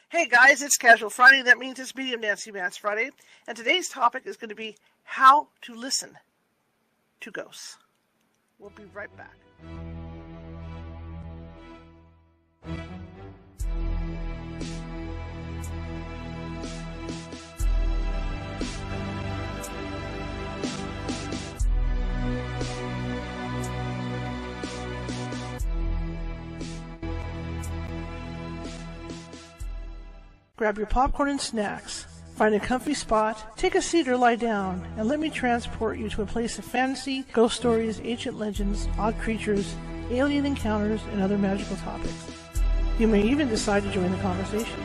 Hey guys, it's Casual Friday. That means it's Medium Nancy Matz Friday. And today's topic is going to be how to listen to ghosts. We'll be right back. Grab your popcorn and snacks. Find a comfy spot, take a seat or lie down, and let me transport you to a place of fantasy, ghost stories, ancient legends, odd creatures, alien encounters, and other magical topics. You may even decide to join the conversation.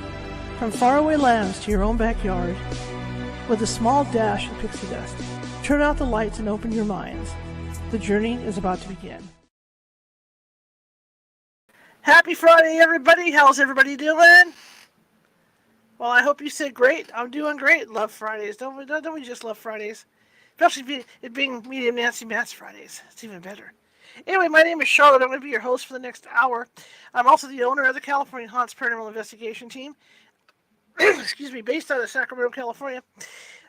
From faraway lands to your own backyard, with a small dash of pixie dust, turn out the lights and open your minds. The journey is about to begin. Happy Friday, everybody! How's everybody doing? Well, I hope you said great. I'm doing great. Love Fridays. Don't we just love Fridays? Especially it being Medium Nancy Matz Fridays. It's even better. Anyway, my name is Charlotte. I'm going to be your host for the next hour. I'm also the owner of the California Haunts Paranormal Investigation Team. Excuse me, based out of Sacramento, California.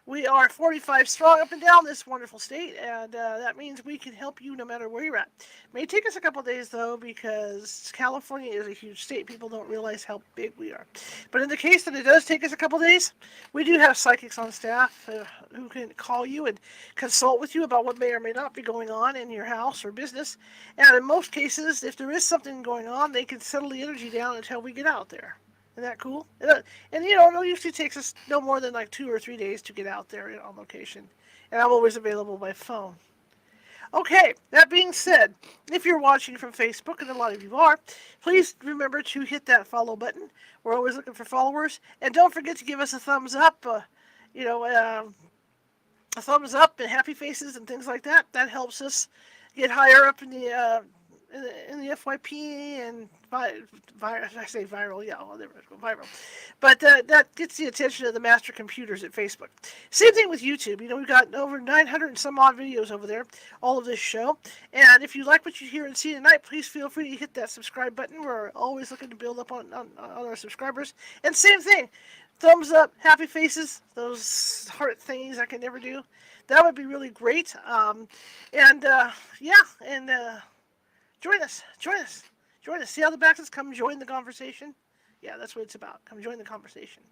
We are 45 strong up and down this wonderful state, and that means we can help you no matter where you're at. It may take us a couple days, though, because California is a huge state. People don't realize how big we are. But in the case that it does take us a couple days, we do have psychics on staff who can call you and consult with you about what may or may not be going on in your house or business. And in most cases, if there is something going on, they can settle the energy down until we get out there. Isn't that cool? And it usually takes us no more than like 2 or 3 days to get out there on location. And I'm always available by phone. Okay, that being said, if you're watching from Facebook, and a lot of you are, please remember to hit that follow button. We're always looking for followers. And don't forget to give us a thumbs up, a thumbs up and happy faces and things like that. That helps us get higher up in the FYP and I say viral, yeah, well, there we go, viral. But that gets the attention of the master computers at Facebook. Same thing with YouTube. We've got over 900 and some odd videos over there, all of this show. And if you like what you hear and see tonight, please feel free to hit that subscribe button. We're always looking to build up on our subscribers. And same thing, thumbs up, happy faces, those heart thingies I can never do. That would be really great. Join us. See how the back is? Come join the conversation. Yeah, that's what it's about. Come join the conversation.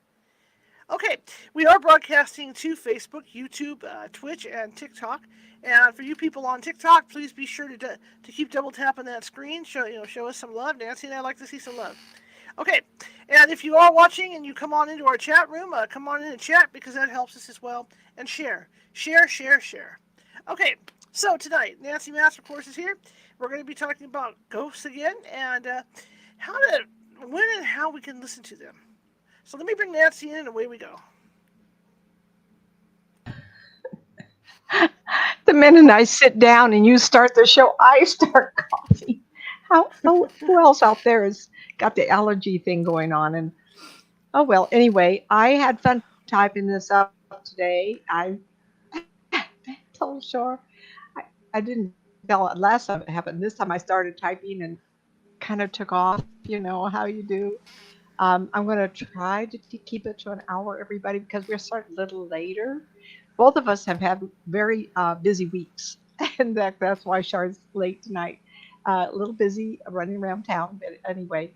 Okay, we are broadcasting to Facebook, YouTube, Twitch, and TikTok. And for you people on TikTok, please be sure to keep double tapping that screen. Show us some love. Nancy and I like to see some love. Okay, and if you are watching and you come on into our chat room, come on in and chat because that helps us as well. And share. Okay, so tonight, Nancy Matz, of course, is here. We're going to be talking about ghosts again and when and how we can listen to them. So let me bring Nancy in and away we go. The minute I sit down and you start the show, I start coughing. Who else out there has got the allergy thing going on? And oh well, anyway, I had fun typing this up today. I told Shore I didn't tell it last time it happened. This time I started typing and kind of took off. You know how you do. I'm going to try to keep it to an hour, everybody, because we're starting a little later. Both of us have had very busy weeks, and that's why Char's late tonight. A little busy running around town, but anyway,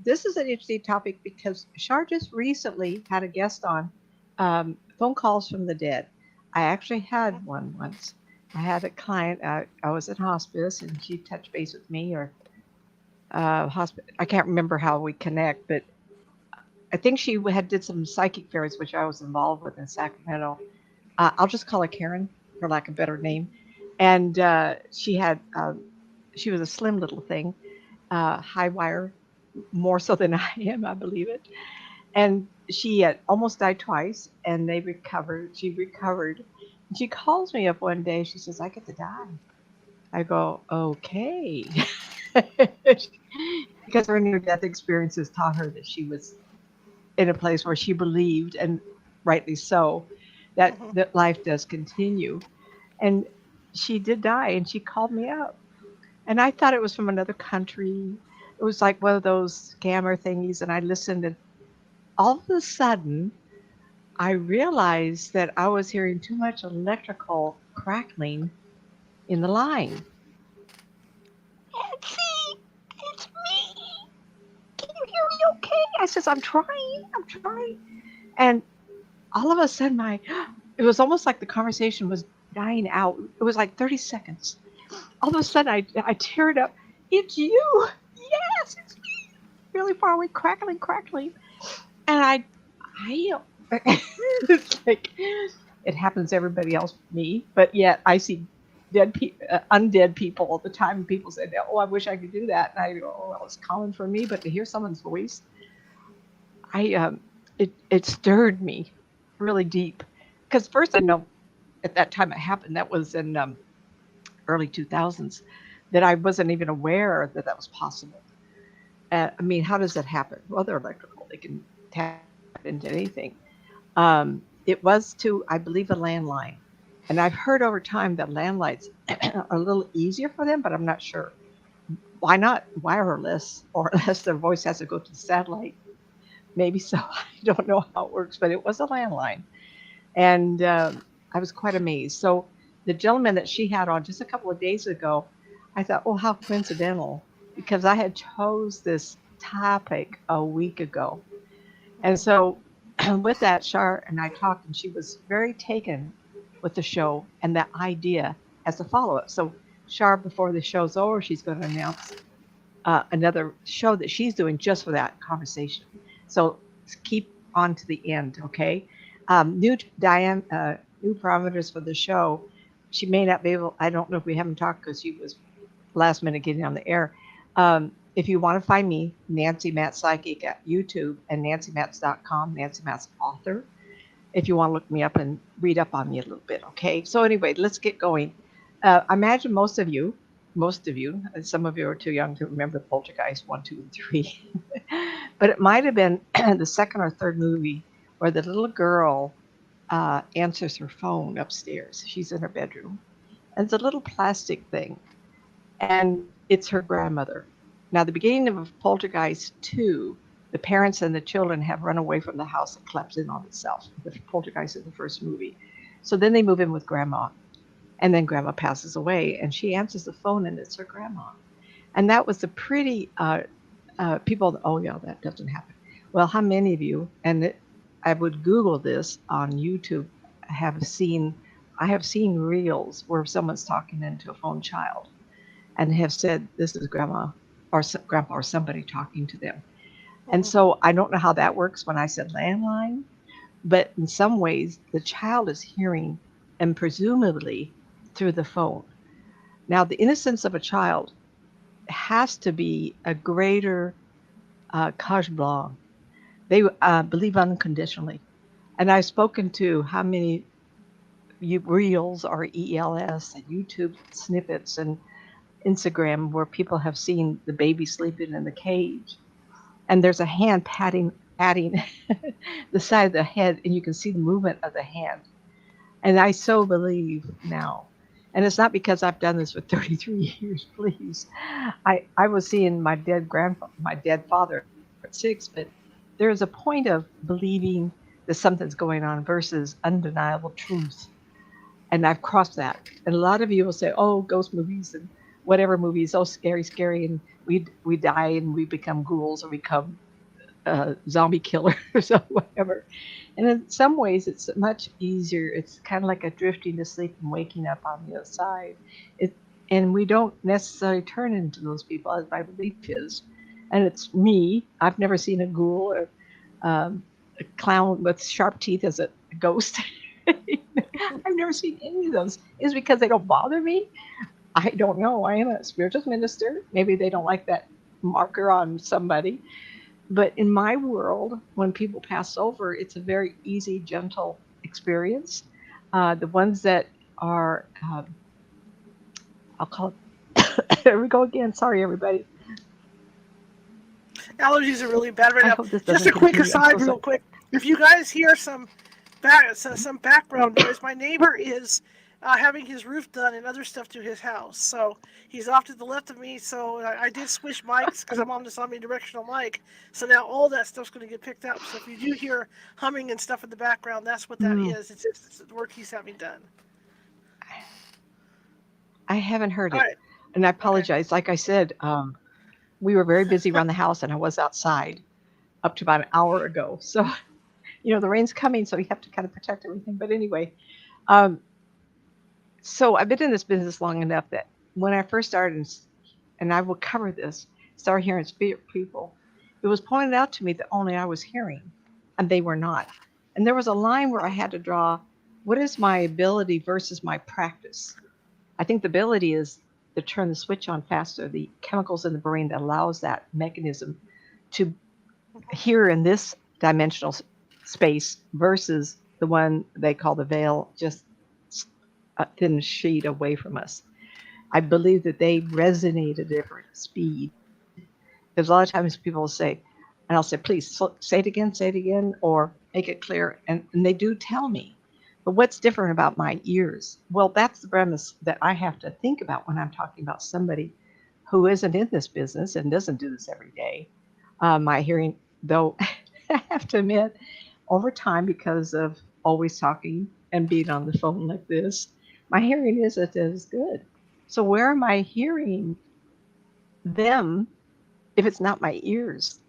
this is an interesting topic because Char just recently had a guest on phone calls from the dead. I actually had one once. I had a client. I was in hospice, and she touched base with me, or I can't remember how we connect, but I think she did some psychic fairies, which I was involved with in Sacramento. I'll just call her Karen, for lack of a better name. And she was a slim little thing, high wire, more so than I am, I believe it. And she had almost died twice, and they recovered. She recovered. And she calls me up one day. She says, "I get to die." I go, "Okay." Because her near-death experiences taught her that she was in a place where she believed, and rightly so, that life does continue. And she did die, and she called me up. And I thought it was from another country. It was like one of those scammer thingies, and I listened, and all of a sudden, I realized that I was hearing too much electrical crackling in the line. Nancy, it's me. Can you hear me okay? I says, I'm trying. And all of a sudden, it was almost like the conversation was dying out. It was like 30 seconds. All of a sudden, I teared up. It's you. Yes, it's me. Really far away, crackling, crackling. And I, it's like, it happens to everybody else but me, but yet I see undead people all the time. And people say, "Oh, I wish I could do that." And I go, "Oh, well, it's common for me." But to hear someone's voice, it stirred me really deep. Because first, I know at that time it happened. That was in early 2000s. That I wasn't even aware that that was possible. I mean, how does that happen? Well, they're electrical; they can tap into anything. It was to, I believe, a landline. And I've heard over time that landlines are a little easier for them, but I'm not sure. Why not wireless, or unless their voice has to go to the satellite? Maybe so. I don't know how it works, but it was a landline. And I was quite amazed. So the gentleman that she had on just a couple of days ago, I thought, oh, how coincidental, because I had chose this topic a week ago. And so with that, Shar and I talked, and she was very taken with the show and that idea as a follow up. So, Shar, before the show's over, she's going to announce another show that she's doing just for that conversation. So, keep on to the end, okay? New parameters for the show. She may not be able, I don't know if we haven't talked because she was last minute getting on the air. If you want to find me, Nancy Matz Psychic at YouTube and nancymatz.com, Nancy Matz author. If you want to look me up and read up on me a little bit, okay? So anyway, let's get going. I imagine most of you, some of you are too young to remember Poltergeist 1, 2, and 3, but it might have been the second or third movie where the little girl answers her phone upstairs. She's in her bedroom, and it's a little plastic thing, and it's her grandmother. Now, the beginning of Poltergeist 2, the parents and the children have run away from the house and collapsed in on itself. The Poltergeist is the first movie. So then they move in with Grandma, and then Grandma passes away, and she answers the phone, and it's her grandma. And that was the pretty, people, oh, yeah, that doesn't happen. Well, how many of you, and I would Google this on YouTube, I have seen reels where someone's talking into a phone child and have said, this is grandma or grandpa or somebody talking to them. And so I don't know how that works when I said landline, but in some ways the child is hearing, and presumably through the phone. Now, the innocence of a child has to be a greater carte blanche. They believe unconditionally. And I've spoken to how many reels or ELS and YouTube snippets and Instagram where people have seen the baby sleeping in the cage, and there's a hand patting the side of the head, and you can see the movement of the hand. And I so believe now, and it's not because I've done this for 33 years. Please, I was seeing my dead father at 6, but there is a point of believing that something's going on versus undeniable truth. And I've crossed that. And a lot of you will say, "Oh, ghost movies and whatever movies, oh, scary, and we die and we become ghouls or become zombie killers or whatever." And in some ways, it's much easier. It's kind of like a drifting to sleep and waking up on the other side. And we don't necessarily turn into those people, as my belief is. And it's me. I've never seen a ghoul or a clown with sharp teeth as a ghost. I've never seen any of those. Is it because they don't bother me? I don't know. I am a spiritual minister. Maybe they don't like that marker on somebody. But in my world, when people pass over, it's a very easy, gentle experience. The ones that are, I'll call it, there we go again. Sorry, everybody. Allergies are really bad right I now. hope this Just doesn't a quick continue. aside, real quick. If you guys hear some background noise, my neighbor is having his roof done and other stuff to his house. So he's off to the left of me. So I did switch mics because I'm on this omnidirectional mic. So now all that stuff's going to get picked up. So if you do hear humming and stuff in the background, that's what that Mm, is. It's the work he's having done. I haven't heard All it, right. and I Okay. apologize. Like I said, we were very busy around the house, and I was outside up to about an hour ago. So the rain's coming, so you have to kind of protect everything. But anyway, um, so I've been in this business long enough that when I first started, and I will cover this, started hearing spirit people, it was pointed out to me that only I was hearing, and they were not. And there was a line where I had to draw what is my ability versus my practice. I think the ability is to turn the switch on faster, the chemicals in the brain that allows that mechanism to hear in this dimensional space versus the one they call the veil, just a thin sheet away from us. I believe that they resonate at a different speed. Because a lot of times people will say, and I'll say, please say it again, or make it clear. And they do tell me. But what's different about my ears? Well, that's the premise that I have to think about when I'm talking about somebody who isn't in this business and doesn't do this every day. My hearing, though, I have to admit, over time, because of always talking and being on the phone like this, my hearing isn't as good. So, where am I hearing them if it's not my ears?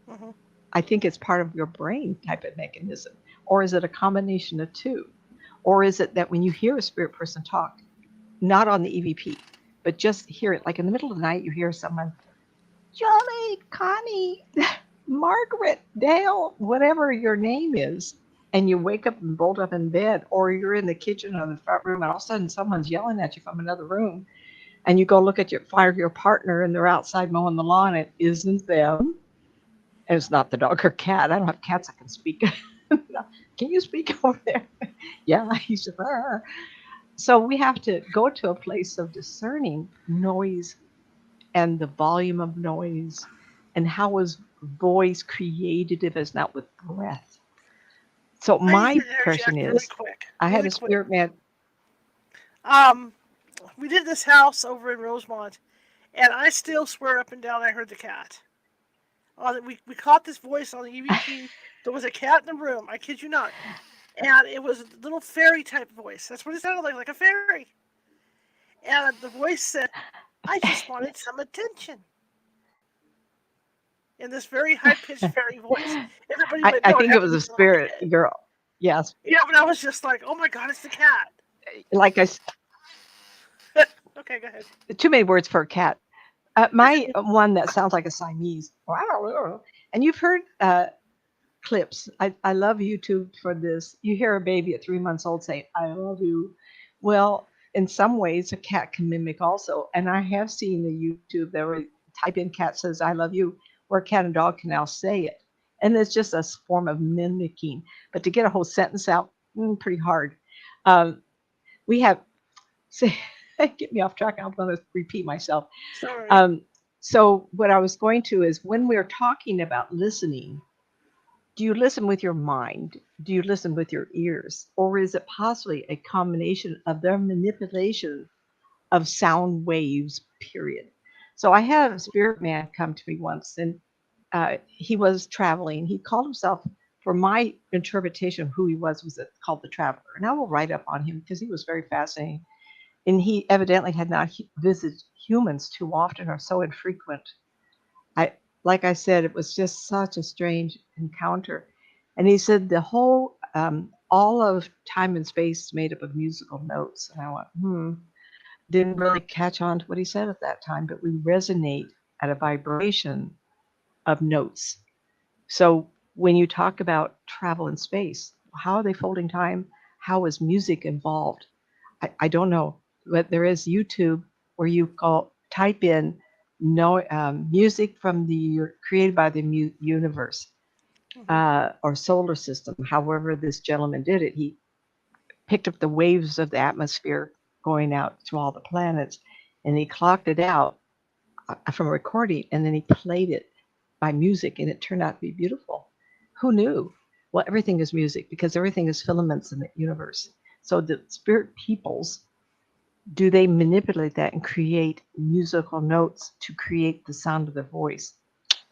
Hmm. I think it's part of your brain type of mechanism. Or is it a combination of two? Or is it that when you hear a spirit person talk, not on the EVP, but just hear it, like in the middle of the night, you hear someone, Johnny, Connie, Margaret, Dale, whatever your name is, and you wake up and bolt up in bed, or you're in the kitchen or the front room, and all of a sudden someone's yelling at you from another room, and you go look at your partner, and they're outside mowing the lawn. It isn't them, and it's not the dog or cat. I don't have cats that can speak. Can you speak over there? Yeah, he's just. "Arr." So we have to go to a place of discerning noise and the volume of noise, and how is voice created if it's not with breath. So I need my to impression interject really is quick. I had Really a quick. spirit man. Um, we did this house over in Rosemont, and I still swear up and down I heard the cat. We caught this voice on the EVP. There was a cat in the room. I kid you not. And it was a little fairy type voice. That's what it sounded like a fairy. And the voice said, I just wanted some attention. In this very high pitched fairy voice. Everybody went, I no, it think it had to was be a the little spirit kid. girl. Yes, Yeah, but I was just like, oh my god, it's the cat. like Okay, go ahead. too many words for a cat. My one that sounds like a Siamese. And you've heard clips. I love YouTube for this. You hear a baby at 3 months old say, I love you. Well, in some ways, a cat can mimic also. And I have seen the YouTube that where type in cat says, I love you, where a cat and dog can now say it. And it's just a form of mimicking. But to get a whole sentence out, pretty hard. Um, we have, say, get me off track. I'm going to repeat myself. Sorry. Um, so, what I was going to is when we're talking about listening, do you listen with your mind? Do you listen with your ears? Or is it possibly a combination of their manipulation of sound waves, period? So I had a spirit man come to me once, and he was traveling. He called himself, for my interpretation of who he was called the Traveler. And I will write up on him because he was very fascinating. And he evidently had not visited humans too often or so infrequent. I like I said, it was just such a strange encounter. And he said the whole all of time and space is made up of musical notes. And I went, didn't really catch on to what he said at that time, but we resonate at a vibration of notes. So when you talk about travel in space, how are they folding time? How is music involved? I don't know, but there is YouTube where you type in no music from the created by the universe Mm-hmm. or solar system. However, this gentleman did it. He picked up the waves of the atmosphere going out to all the planets, and he clocked it out from a recording, and then he played it by music, and it turned out to be beautiful. Who knew? Well, everything is music because everything is filaments in the universe. So the spirit peoples, do they manipulate that and create musical notes to create the sound of their voice?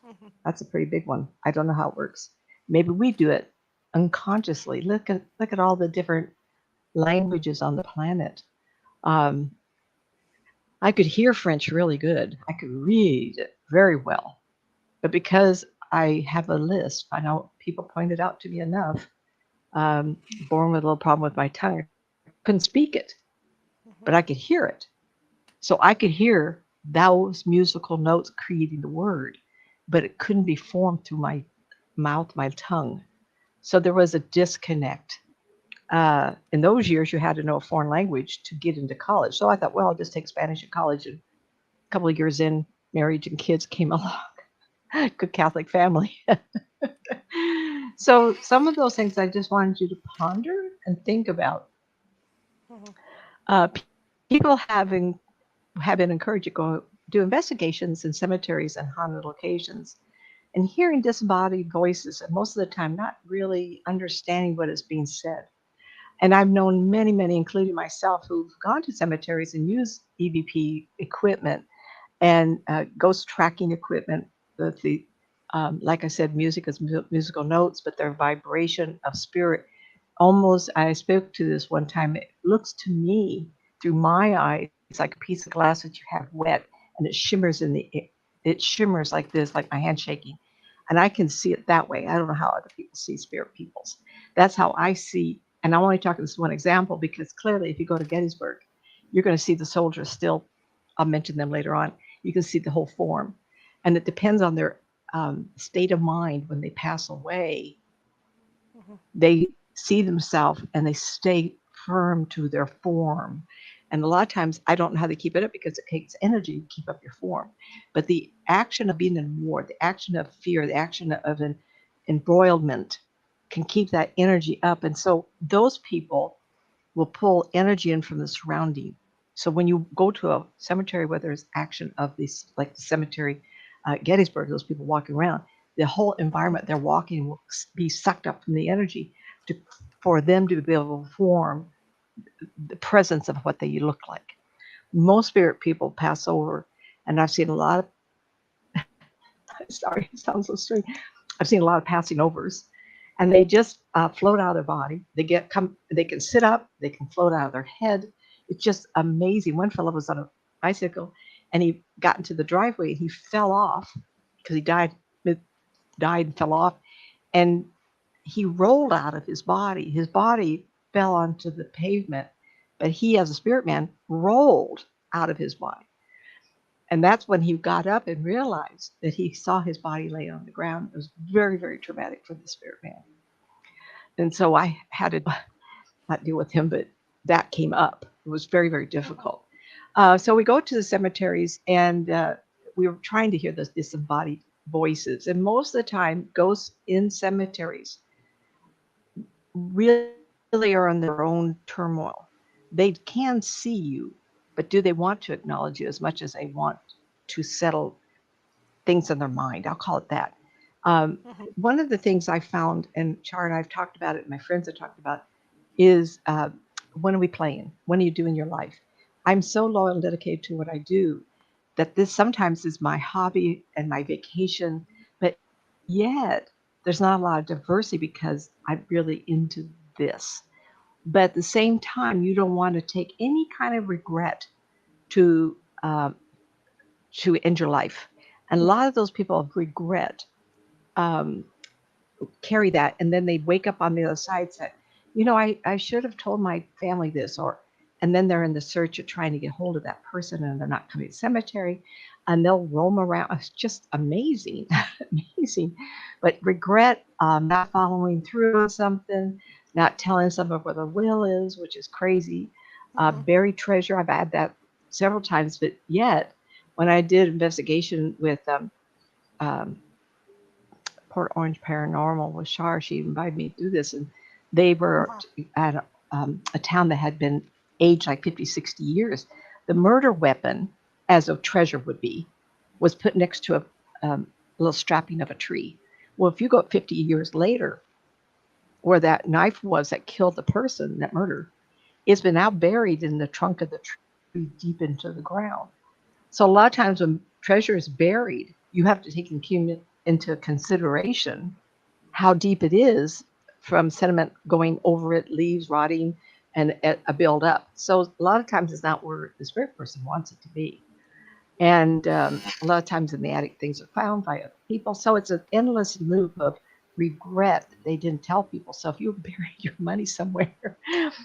Mm-hmm. That's a pretty big one. I don't know how it works. Maybe we do it unconsciously. Look at all the different languages on the planet. Um, I could hear French really good. I could read it very well. But because I have a lisp, I know people pointed out to me enough, born with a little problem with my tongue, couldn't speak it, but I could hear it. So I could hear those musical notes creating the word, but it couldn't be formed through my mouth, my tongue. So there was a disconnect. In those years, you had to know a foreign language to get into college. So I thought, well, I'll just take Spanish at college. And a couple of years in, marriage and kids came along. Good Catholic family. So some of those things I just wanted you to ponder and think about. Mm-hmm. Uh, People have been encouraged to go do investigations in cemeteries and haunted locations and hearing disembodied voices, and most of the time not really understanding what is being said. And I've known many, many, including myself, who've gone to cemeteries and used EVP equipment and ghost tracking equipment. The like I said, music is musical notes, but their vibration of spirit. Almost, I spoke to this one time. It looks to me through my eyes like a piece of glass that you have wet, and it shimmers it shimmers like this, like my hand shaking, and I can see it that way. I don't know how other people see spirit peoples. That's how I see. And I'm only talking this one example because clearly, if you go to Gettysburg, you're going to see the soldiers still. I'll mention them later on. You can see the whole form, and it depends on their state of mind when they pass away. Mm-hmm. They see themselves and they stay firm to their form. And a lot of times, I don't know how they keep it up because it takes energy to keep up your form. But the action of being in war, the action of fear, the action of an embroilment can keep that energy up. And so those people will pull energy in from the surrounding. So when you go to a cemetery where there's action of these, like the cemetery Gettysburg, those people walking around, the whole environment they're walking will be sucked up from the energy to, for them to be able to form the presence of what they look like. Most spirit people pass over, and I've seen a lot of, sorry, it sounds so strange. I've seen a lot of passing overs, and they just float out of their body. They can sit up, they can float out of their head. It's just amazing. One fellow was on a bicycle, and he got into the driveway, and he fell off because he died and fell off, and he rolled out of his body. His body fell onto the pavement, but he, as a spirit man, rolled out of his body. And that's when he got up and realized that he saw his body lay on the ground. It was very, very traumatic for the spirit man. And so I had to not deal with him, but that came up. It was very, very difficult. So we go to the cemeteries, and we were trying to hear those disembodied voices. And most of the time, ghosts in cemeteries really are on their own turmoil. They can see you, but do they want to acknowledge you as much as they want to settle things in their mind? I'll call it that. Mm-hmm. One of the things I found, and Char and I have talked about it, and my friends have talked about, is when are we playing? When are you doing your life? I'm so loyal and dedicated to what I do that this sometimes is my hobby and my vacation, but yet there's not a lot of diversity because I'm really into this. But at the same time, you don't want to take any kind of regret to um, to end your life. And a lot of those people of regret um, carry that, and then they wake up on the other side said, I should have told my family this, or and then they're in the search of trying to get hold of that person, and they're not coming to the cemetery, and they'll roam around. It's just amazing, amazing. But regret, not following through on something, not telling someone where the will is, which is crazy. Mm-hmm. Buried treasure. I've had that several times, but yet when I did investigation with um, Port Orange Paranormal with Shar. She invited me to do this, and they were Uh-huh. at a town that had been aged like 50, 60 years. The murder weapon, as a treasure would be, was put next to a little strapping of a tree. Well, if you go 50 years later, where that knife was that killed the person, that murder, it's been out buried in the trunk of the tree deep into the ground. So a lot of times when treasure is buried, you have to take into consideration how deep it is from sediment going over it, leaves rotting, and a build up. So a lot of times it's not where the spirit person wants it to be. And a lot of times in the attic, things are found by other people. So it's an endless loop of regret that they didn't tell people. So if you bury your money somewhere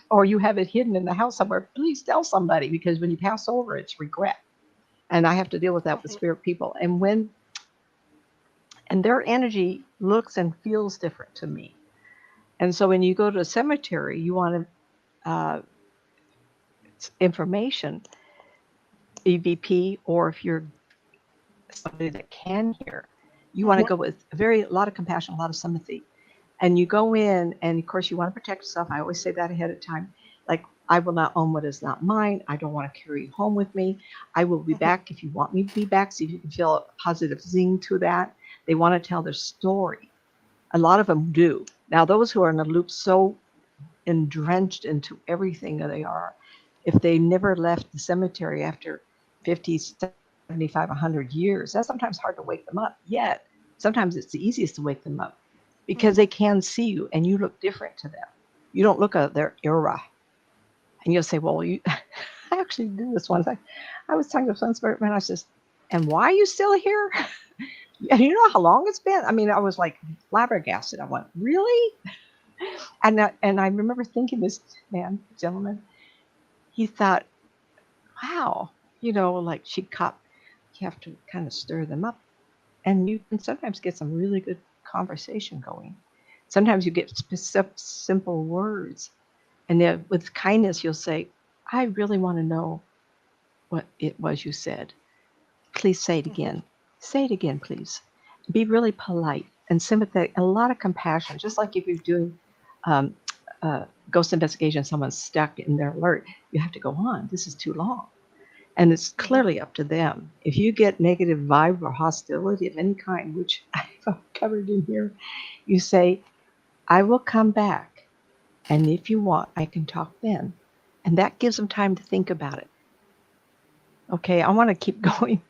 or you have it hidden in the house somewhere, please tell somebody, because when you pass over, it's regret. And I have to deal with that with spirit people. And their energy looks and feels different to me. And so when you go to a cemetery, you want information, EVP, or if you're somebody that can hear, you want to go with a lot of compassion, a lot of sympathy. And you go in, and of course, you want to protect yourself. I always say that ahead of time. Like, I will not own what is not mine. I don't want to carry you home with me. I will be back if you want me to be back. See if you can feel a positive zing to that. They want to tell their story. A lot of them do. Now, those who are in a loop so drenched into everything that they are, if they never left the cemetery after 50, 75, 100 years, that's sometimes hard to wake them up. Yet, sometimes it's the easiest to wake them up because they can see you and you look different to them. You don't look at their era. And you'll say, well, I actually did this one time. I was talking to some spirit man. I says, and why are you still here? And you know how long it's been? I mean, I was like flabbergasted. I went, really? And I remember thinking, this gentleman, he thought, wow, like you have to kind of stir them up. And you can sometimes get some really good conversation going. Sometimes you get simple words. And then with kindness, you'll say, I really want to know what it was you said. Please say it again. Say it again, please. Be really polite and sympathetic, a lot of compassion, just like if you're doing ghost investigation, someone's stuck in their alert, you have to go on. This is too long. And it's clearly up to them. If you get negative vibe or hostility of any kind, which I've covered in here, you say, I will come back. And if you want, I can talk then. And that gives them time to think about it. Okay, I want to keep going.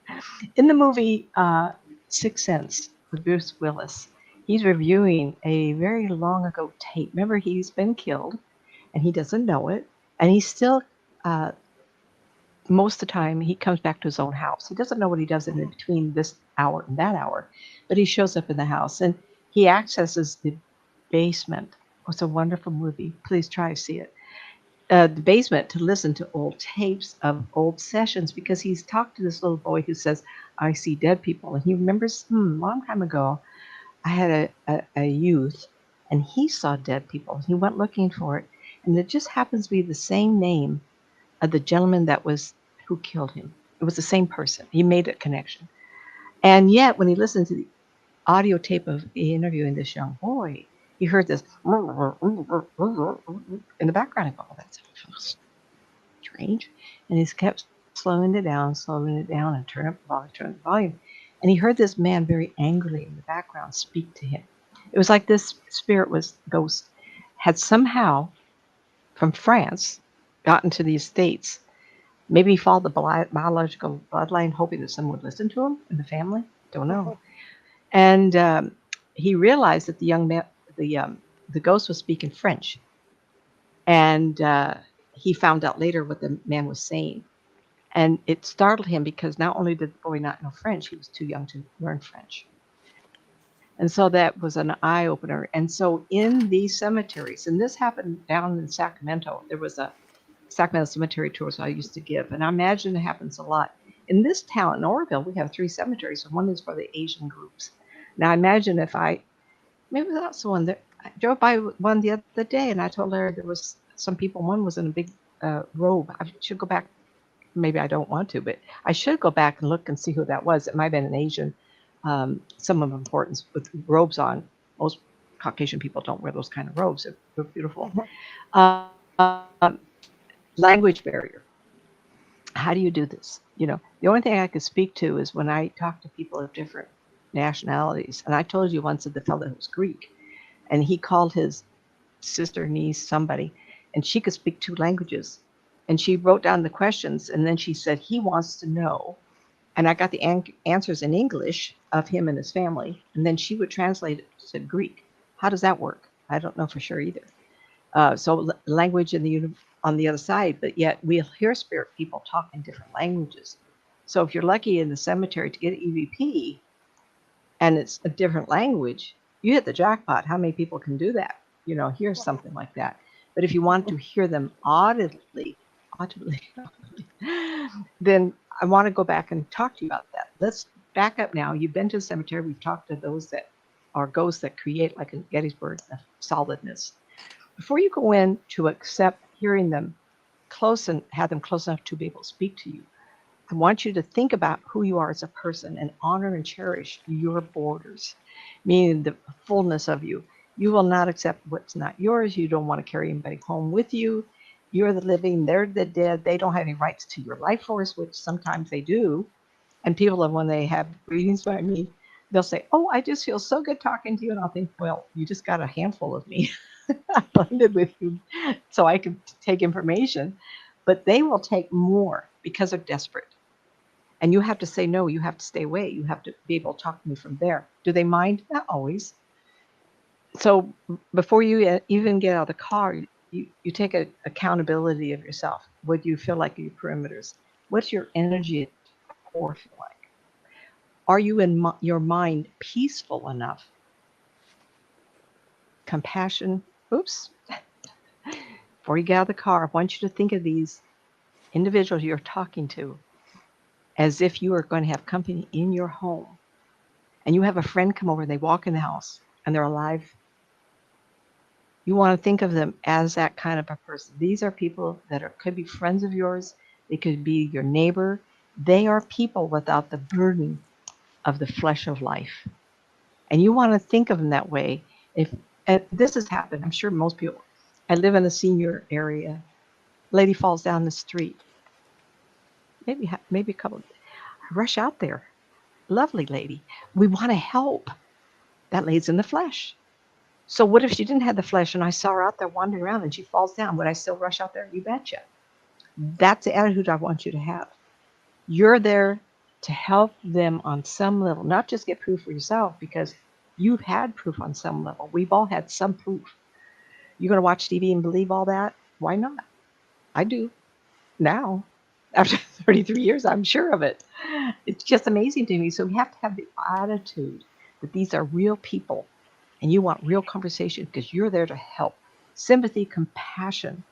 In the movie Sixth Sense with Bruce Willis, he's reviewing a very long ago tape. Remember, he's been killed and he doesn't know it. And he's still, most of the time, he comes back to his own house. He doesn't know what he does in between this hour and that hour, but he shows up in the house and he accesses the basement. Oh, it's a wonderful movie. Please try to see it. The basement to listen to old tapes of old sessions, because he's talked to this little boy who says, I see dead people. And he remembers, a long time ago, I had a youth and he saw dead people. He went looking for it. And it just happens to be the same name of the gentleman who killed him. It was the same person. He made a connection. And yet, when he listened to the audio tape of interviewing this young boy, he heard this in the background. I go, oh, that's strange. And he kept slowing it down, and turn up the volume. And he heard this man very angrily in the background speak to him. It was like this ghost had somehow, from France, gotten to these States. Maybe he followed the biological bloodline, hoping that someone would listen to him in the family. Don't know. And he realized that the young man, the ghost, was speaking French. And he found out later what the man was saying. And it startled him because not only did the boy not know French, he was too young to learn French. And so that was an eye-opener. And so in these cemeteries, and this happened down in Sacramento, there was a Sacramento Cemetery tours I used to give. And I imagine it happens a lot. In this town, in Oroville, we have 3 cemeteries, and one is for the Asian groups. Now, imagine if maybe that's the one that I drove by one the other day, and I told her there was some people, one was in a big robe. I should go back. Maybe I don't want to, but I should go back and look and see who that was. It might have been an Asian, some of importance with robes on. Most Caucasian people don't wear those kind of robes. They're beautiful. Language barrier. How do you do this? The only thing I could speak to is when I talk to people of different nationalities. And I told you once of the fellow who was Greek, and he called his sister, niece, somebody, and she could speak 2 languages. And she wrote down the questions, and then she said, he wants to know. And I got the answers in English of him and his family. And then she would translate it to Greek. How does that work? I don't know for sure either. So language on the other side, but yet we'll hear spirit people talk in different languages. So if you're lucky in the cemetery to get an EVP and it's a different language, you hit the jackpot. How many people can do that? Hear something like that. But if you want to hear them audibly, then I want to go back and talk to you about that. Let's back up now. You've been to the cemetery. We've talked to those that are ghosts that create, like in Gettysburg, a solidness. Before you go in to accept hearing them close and have them close enough to be able to speak to you, I want you to think about who you are as a person and honor and cherish your borders, meaning the fullness of you. You will not accept what's not yours. You don't want to carry anybody home with you. You're the living, they're the dead. They don't have any rights to your life force, which sometimes they do. And people, when they have readings by me, they'll say, oh, I just feel so good talking to you. And I'll think, well, you just got a handful of me. I blended with you so I could take information. But they will take more because they're desperate. And you have to say no. You have to stay away. You have to be able to talk to me from there. Do they mind? Not always. So before you even get out of the car, you take accountability of yourself. What do you feel like are your perimeters? What's your energy at the core feel like? Are you in your mind peaceful enough? Compassion. Oops. Before you get out of the car, I want you to think of these individuals you're talking to as if you are going to have company in your home. And you have a friend come over and they walk in the house and they're alive. You want to think of them as that kind of a person. These are people that could be friends of yours. They could be your neighbor. They are people without the burden of the flesh of life. And you want to think of them that way. If this has happened, I'm sure most people. I live in a senior area. Lady falls down the street. Maybe a couple. I rush out there. Lovely lady. We want to help. That lady's in the flesh. So what if she didn't have the flesh and I saw her out there wandering around and she falls down? Would I still rush out there? You betcha. That's the attitude I want you to have. You're there to help them on some level, not just get proof for yourself, because you've had proof on some level. We've all had some proof. You're going to watch TV and believe all that? Why not? I do. Now, after 33 years, I'm sure of it. It's just amazing to me. So we have to have the attitude that these are real people and you want real conversation because you're there to help. Sympathy, compassion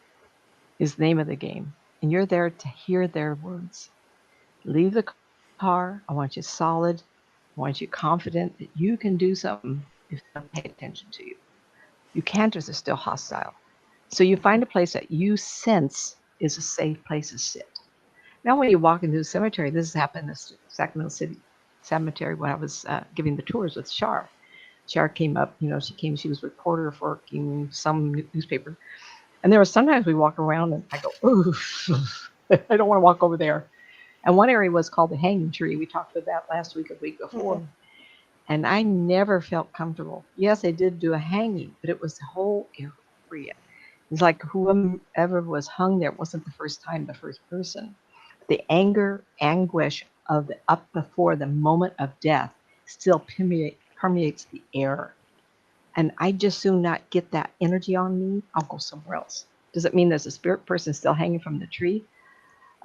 is the name of the game. And you're there to hear their words. Leave the car. I want you solid. I want you confident that you can do something if they don't pay attention to you. You can't if they're still hostile. So you find a place that you sense is a safe place to sit. Now, when you walk into the cemetery, this has happened in the Sacramento City Cemetery when I was giving the tours with Shar. Shar came up, she was a reporter for some newspaper. And there were sometimes we walk around and I go, ooh, I don't want to walk over there. And one area was called the hanging tree. We talked about that last week or week before. Mm-hmm. And I never felt comfortable. Yes, they did do a hanging, but it was the whole area. It's like whoever was hung there wasn't the first person. The anger, anguish of the up before the moment of death still permeates the air. And I just soon not get that energy on me. I'll go somewhere else. Does it mean there's a spirit person still hanging from the tree?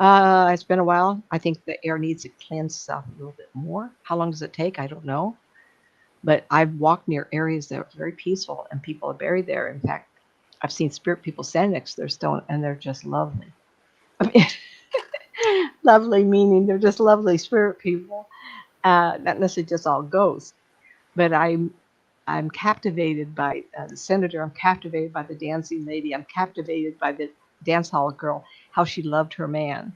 It's been a while. I think the air needs to cleanse itself a little bit more. How long does it take? I don't know. But I've walked near areas that are very peaceful and people are buried there. In fact, I've seen spirit people stand next to their stone and they're just lovely. I mean, lovely meaning they're just lovely spirit people. Not necessarily just all ghosts. But I'm captivated by the senator. I'm captivated by the dancing lady. I'm captivated by the dance hall girl, how she loved her man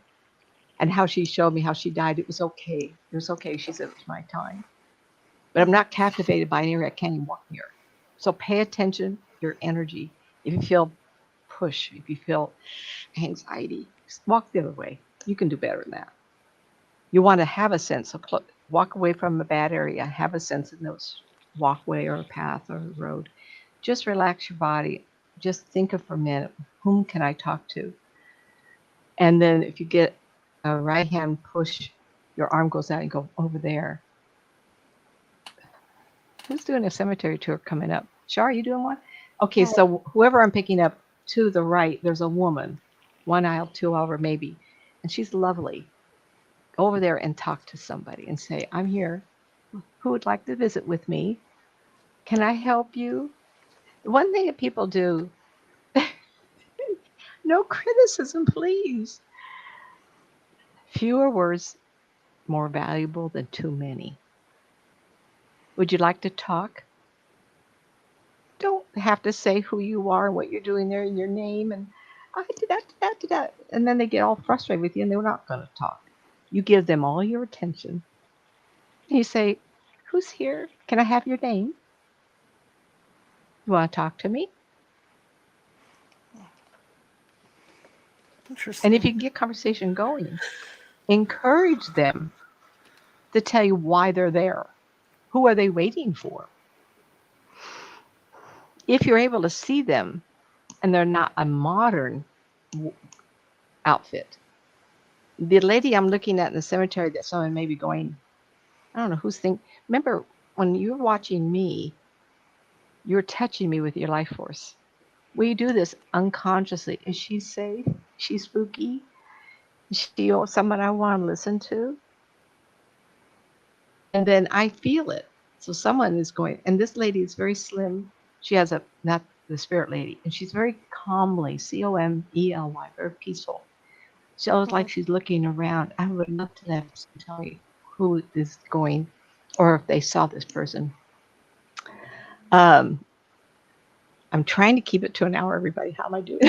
and how she showed me how she died. It was okay. It was okay. She said it was my time. But I'm not captivated by an area I can't even walk near. So pay attention to your energy. If you feel push, if you feel anxiety, just walk the other way. You can do better than that. You want to have a sense of walk away from a bad area. Have a sense in those walkway or a path or a road. Just relax your body. Just think of for a minute Whom can I talk to? And then if you get a right hand push, your arm goes out and go over there. Who's doing a cemetery tour coming up? Shar, are you doing one? Okay, Oh, so whoever I'm picking up to the right, there's a woman, one aisle, two aisle, maybe, and she's lovely. Go over there and talk to somebody and say, I'm here. Who would like to visit with me? Can I help you? One thing that people do, no criticism, please. Fewer words more valuable than too many. Would you like to talk? Don't have to say who you are and what you're doing there and your name and I did that, did that, did that. And then they get all frustrated with you and they're not going to talk. You give them all your attention. And you say, who's here? Can I have your name? You want to talk to me? And if interesting. you can get conversation going, encourage them to tell you why they're there. Who are they waiting for? If you're able to see them and they're not a modern outfit. The lady I'm looking at in the cemetery that someone may be going, I don't know who's thinking. Remember, when you're watching me, you're touching me with your life force. We do this unconsciously. Is she safe? Is she spooky? Is she someone I want to listen to? And then I feel it. So someone is going, and this lady is very slim. She has a, not the spirit lady, and she's very calmly, Comely, very peaceful. She always like she's looking around. I would love to have to tell me who is going, or if they saw this person. Um, I'm trying to keep it to an hour, everybody. How am I doing?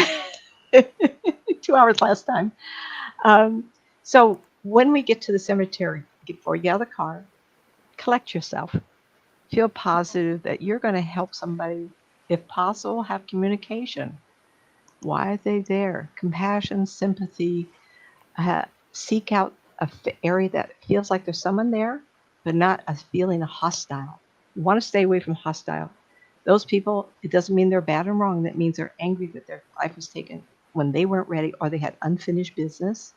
2 hours last time. Um, so when we get to the cemetery, before you get out of the car, collect yourself. Feel positive that you're going to help somebody. If possible, have communication. Why are they there? Compassion, sympathy. Seek out a area that feels like there's someone there, but not a feeling of hostile. You want to stay away from hostile. Those people, it doesn't mean they're bad or wrong. That means they're angry that their life was taken when they weren't ready or they had unfinished business.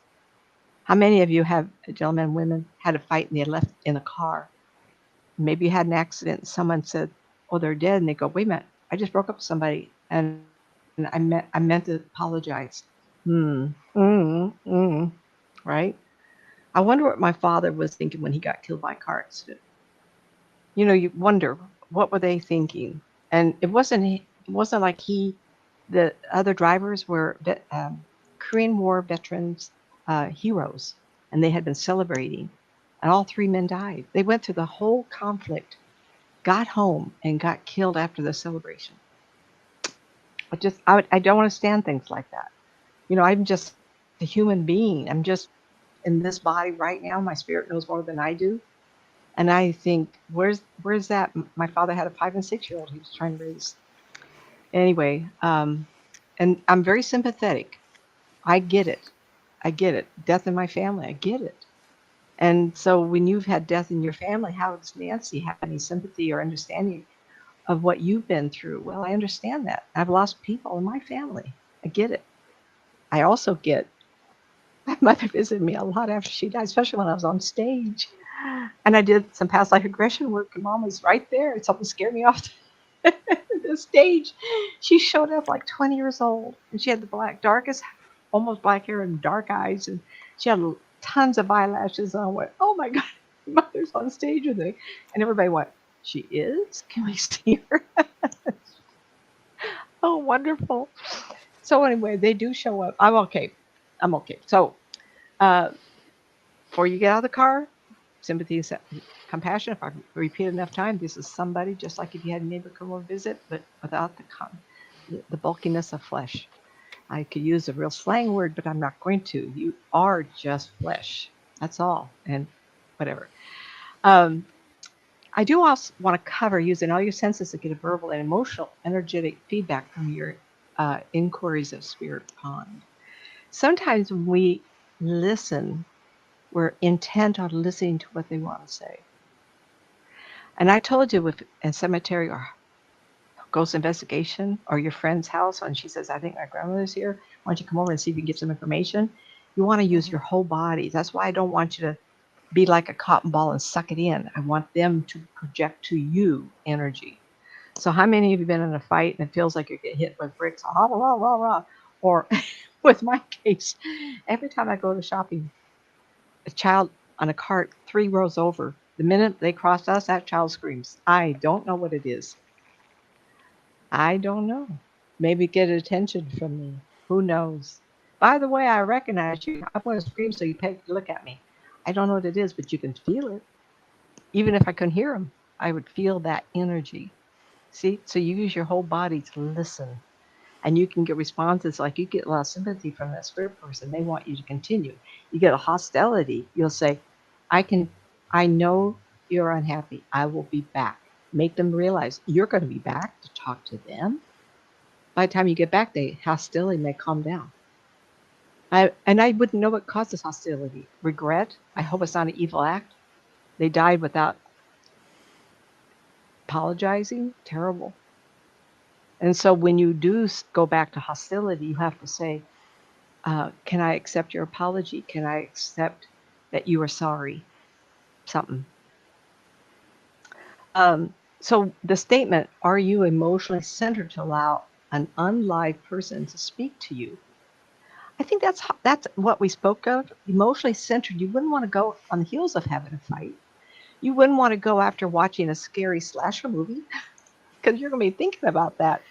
How many of you have, gentlemen and women, had a fight and they left in a car? Maybe you had an accident and someone said, oh, they're dead. And they go, wait a minute, I just broke up with somebody and I meant to apologize. Right? I wonder what my father was thinking when he got killed by a car accident. You know, you wonder what were they thinking, and it wasn't like the other drivers were Korean War veterans, heroes, and they had been celebrating, and all three men died. They went through the whole conflict, got home, and got killed after the celebration. I don't understand things like that. You know, I'm just a human being. I'm just in this body right now. My spirit knows more than I do. And I think, where's that? My father had a 5 and 6 year old he was trying to raise. Anyway, and I'm very sympathetic. I get it. I get it. Death in my family, I get it. And so when you've had death in your family, how does Nancy have any sympathy or understanding of what you've been through? Well, I understand that. I've lost people in my family. I get it. I also get my mother visited me a lot after she died, especially when I was on stage. And I did some past life regression work, and mom was right there. Something scared me off the stage. She showed up like 20 years old, and she had the darkest, almost black hair and dark eyes, and she had tons of eyelashes. And I went, oh my God, mother's on stage with me. And everybody went, she is? Can we see her? Oh, wonderful. So anyway, they do show up. I'm okay. I'm okay. So uh, before you get out of the car, sympathy, compassion. If I repeat it enough time, this is somebody just like if you had a neighbor come over visit, but without the bulkiness of flesh. I could use a real slang word, but I'm not going to. You are just flesh. That's all, and whatever. Um, I do also want to cover using all your senses to get a verbal and emotional, energetic feedback from your inquiries of Spirit Pond. Sometimes when we listen, we're intent on listening to what they want to say. And I told you with a cemetery or ghost investigation or your friend's house and she says, I think my grandmother's here. Why don't you come over and see if you can get some information? You want to use Mhm. your whole body. That's why I don't want you to be like a cotton ball and suck it in. I want them to project to you energy. So how many of you been in a fight and it feels like you're getting hit with bricks? Rah, rah, rah, rah. Or with my case, every time I go to shopping, a child on a cart 3 rows over, the minute they cross us, that child screams. I don't know what it is. I don't know. Maybe get attention from me. Who knows? By the way, I recognize you. I'm going to scream so you pay to look at me. I don't know what it is, but you can feel it. Even if I couldn't hear them, I would feel that energy. See? So you use your whole body to listen. And you can get responses like you get a lot of sympathy from that spirit person. They want you to continue. You get a hostility. You'll say, I know you're unhappy. I will be back. Make them realize you're going to be back to talk to them. By the time you get back, the hostility may calm down. I wouldn't know what causes hostility. Regret. I hope it's not an evil act. They died without apologizing. Terrible. And so when you do go back to hostility, you have to say, can I accept your apology? Can I accept that you are sorry? Something. So the statement, are you emotionally centered to allow an unlive person to speak to you? I think that's what we spoke of. Emotionally centered. You wouldn't want to go on the heels of having a fight. You wouldn't want to go after watching a scary slasher movie because you're going to be thinking about that.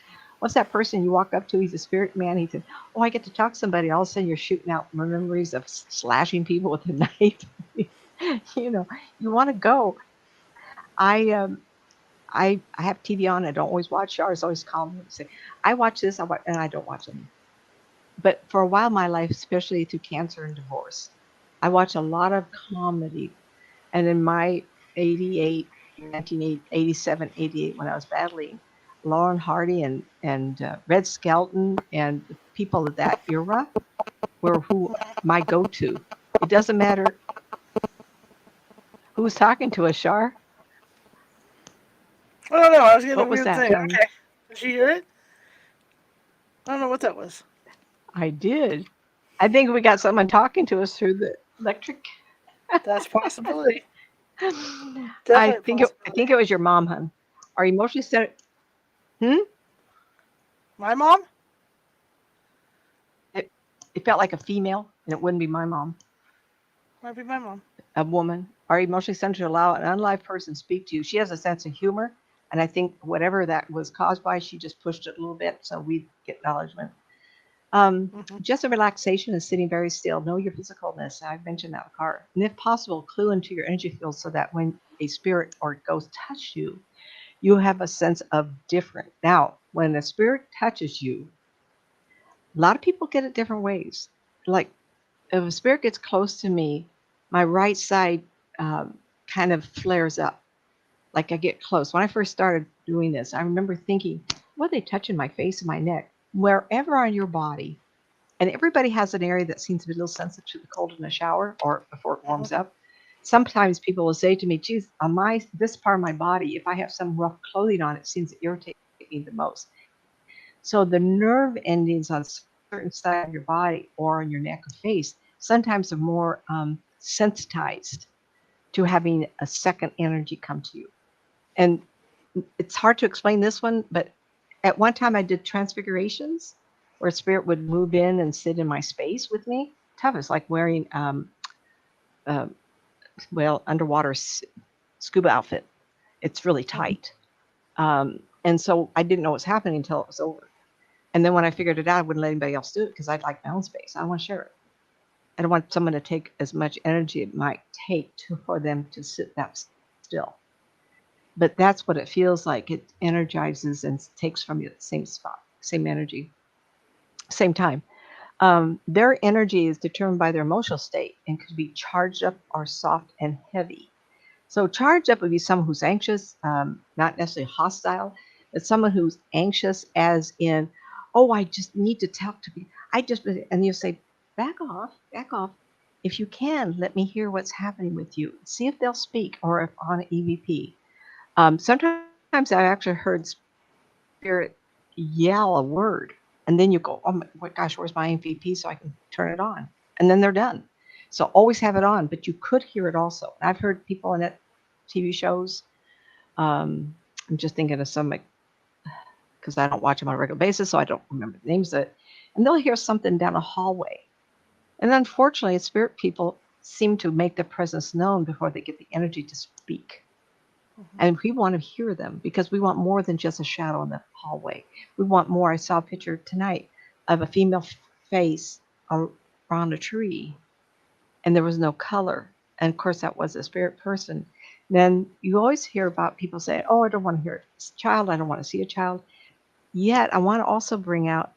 What's that person you walk up to? He's a spirit man. He said, "Oh, I get to talk to somebody." All of a sudden, you're shooting out memories of slashing people with a knife. you know, you want to go. I have TV on. I don't always watch. Shars always call me and say, "I watch this. And I don't watch any." But for a while in my life, especially through cancer and divorce, I watch a lot of comedy. And in my 88, 1987, 88, when I was battling, Lauren Hardy and Red Skelton and the people of that era were who my go-to. It doesn't matter who's talking to us, Shar. I don't know. I was getting a What was weird that, thing. honey? Okay. Did you hear it? I don't know what that was. I did. I think we got someone talking to us through the electric. That's a possibility. I Definitely a think it, I possibility. think it was your mom, hun. Are emotionally centered? Hmm? My mom? It, it felt like a female, and it wouldn't be my mom. Might be my mom. A woman. Are emotionally centered to allow an unlive person to speak to you? She has a sense of humor, and I think whatever that was caused by, she just pushed it a little bit so we get acknowledgement. Hmm. Just a relaxation and sitting very still. Know your physicalness. I've mentioned that in the car. And if possible, clue into your energy field so that when a spirit or ghost touch you, you have a sense of different. Now, when a spirit touches you, a lot of people get it different ways. Like if a spirit gets close to me, my right side kind of flares up. Like I get close. When I first started doing this, I remember thinking, what are they touching my face and my neck? Wherever on your body, and everybody has an area that seems to be a little sensitive to the cold in the shower or before it Hmm. warms up. Sometimes people will say to me, geez, on my this part of my body, if I have some rough clothing on, it seems to irritate me the most. So the nerve endings on certain side of your body or on your neck or face sometimes are more sensitized to having a second energy come to you. And it's hard to explain this one, but at one time I did transfigurations where spirit would move in and sit in my space with me. Tough. It's like wearing uh, underwater scuba outfit. It's really tight. And so I didn't know what was happening until it was over. And then when I figured it out, I wouldn't let anybody else do it because I'd like my own space. I don't want to share it. I don't want someone to take as much energy it might take for them to sit that still. But that's what it feels like. It energizes and takes from you at the same spot, same energy, same time. Their energy is determined by their emotional state and could be charged up or soft and heavy. So charged up would be someone who's anxious, not necessarily hostile, but someone who's anxious as in, oh, I just need to talk to me. And you say, back off, back off. If you can, let me hear what's happening with you. See if they'll speak or if on EVP. Sometimes I actually heard spirit yell a word, and then you go, oh my gosh, where's my MVP so I can turn it on? And then they're done. So always have it on, but you could hear it also. And I've heard people in that TV shows. I'm just thinking of some, like, because I don't watch them on a regular basis, so I don't remember the names of it. And they'll hear something down a hallway. And unfortunately, spirit people seem to make their presence known before they get the energy to speak. And we want to hear them because we want more than just a shadow in the hallway. We want more. I saw a picture tonight of a female face around a tree, and there was no color. And of course, that was a spirit person. Then you always hear about people saying, oh, I don't want to hear a child. I don't want to see a child. Yet, I want to also bring out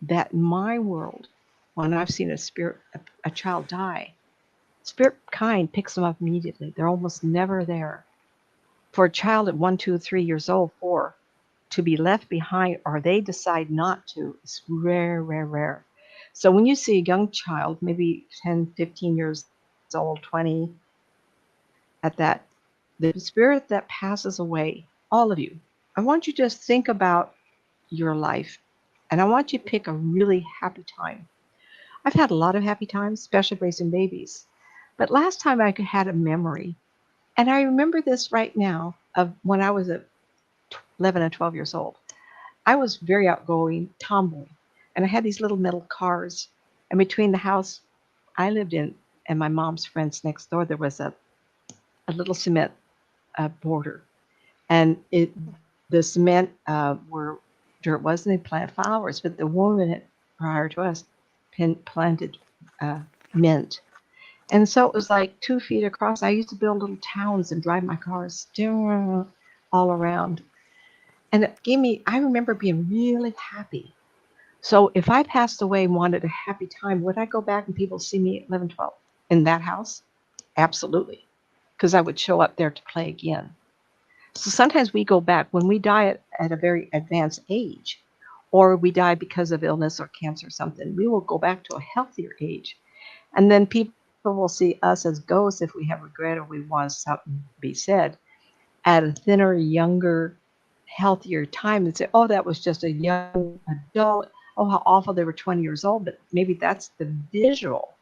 that in my world, when I've seen a child die, spirit kind picks them up immediately. They're almost never there. For a child at 1, 2, 3 years old, 4, to be left behind or they decide not to is rare, rare, rare. So when you see a young child, maybe 10, 15 years old, 20, at that, the spirit that passes away, all of you, I want you to just think about your life and I want you to pick a really happy time. I've had a lot of happy times, especially raising babies. But last time I had a memory, and I remember this right now of when I was 11 and 12 years old. I was very outgoing, tomboy, and I had these little metal cars. And between the house I lived in and my mom's friends next door, there was a little cement border. And the cement where dirt was, and they planted flowers. But the woman prior to us planted mint. And so it was like 2 feet across. I used to build little towns and drive my cars all around. And it gave me, I remember being really happy. So if I passed away and wanted a happy time, would I go back and people see me at 11, 12 in that house? Absolutely. Because I would show up there to play again. So sometimes we go back when we die at a very advanced age, or we die because of illness or cancer or something, we will go back to a healthier age. And then people will see us as ghosts if we have regret or we want something to be said at a thinner, younger, healthier time and say, oh, that was just a young adult. Oh, how awful they were 20 years old. But maybe that's the visual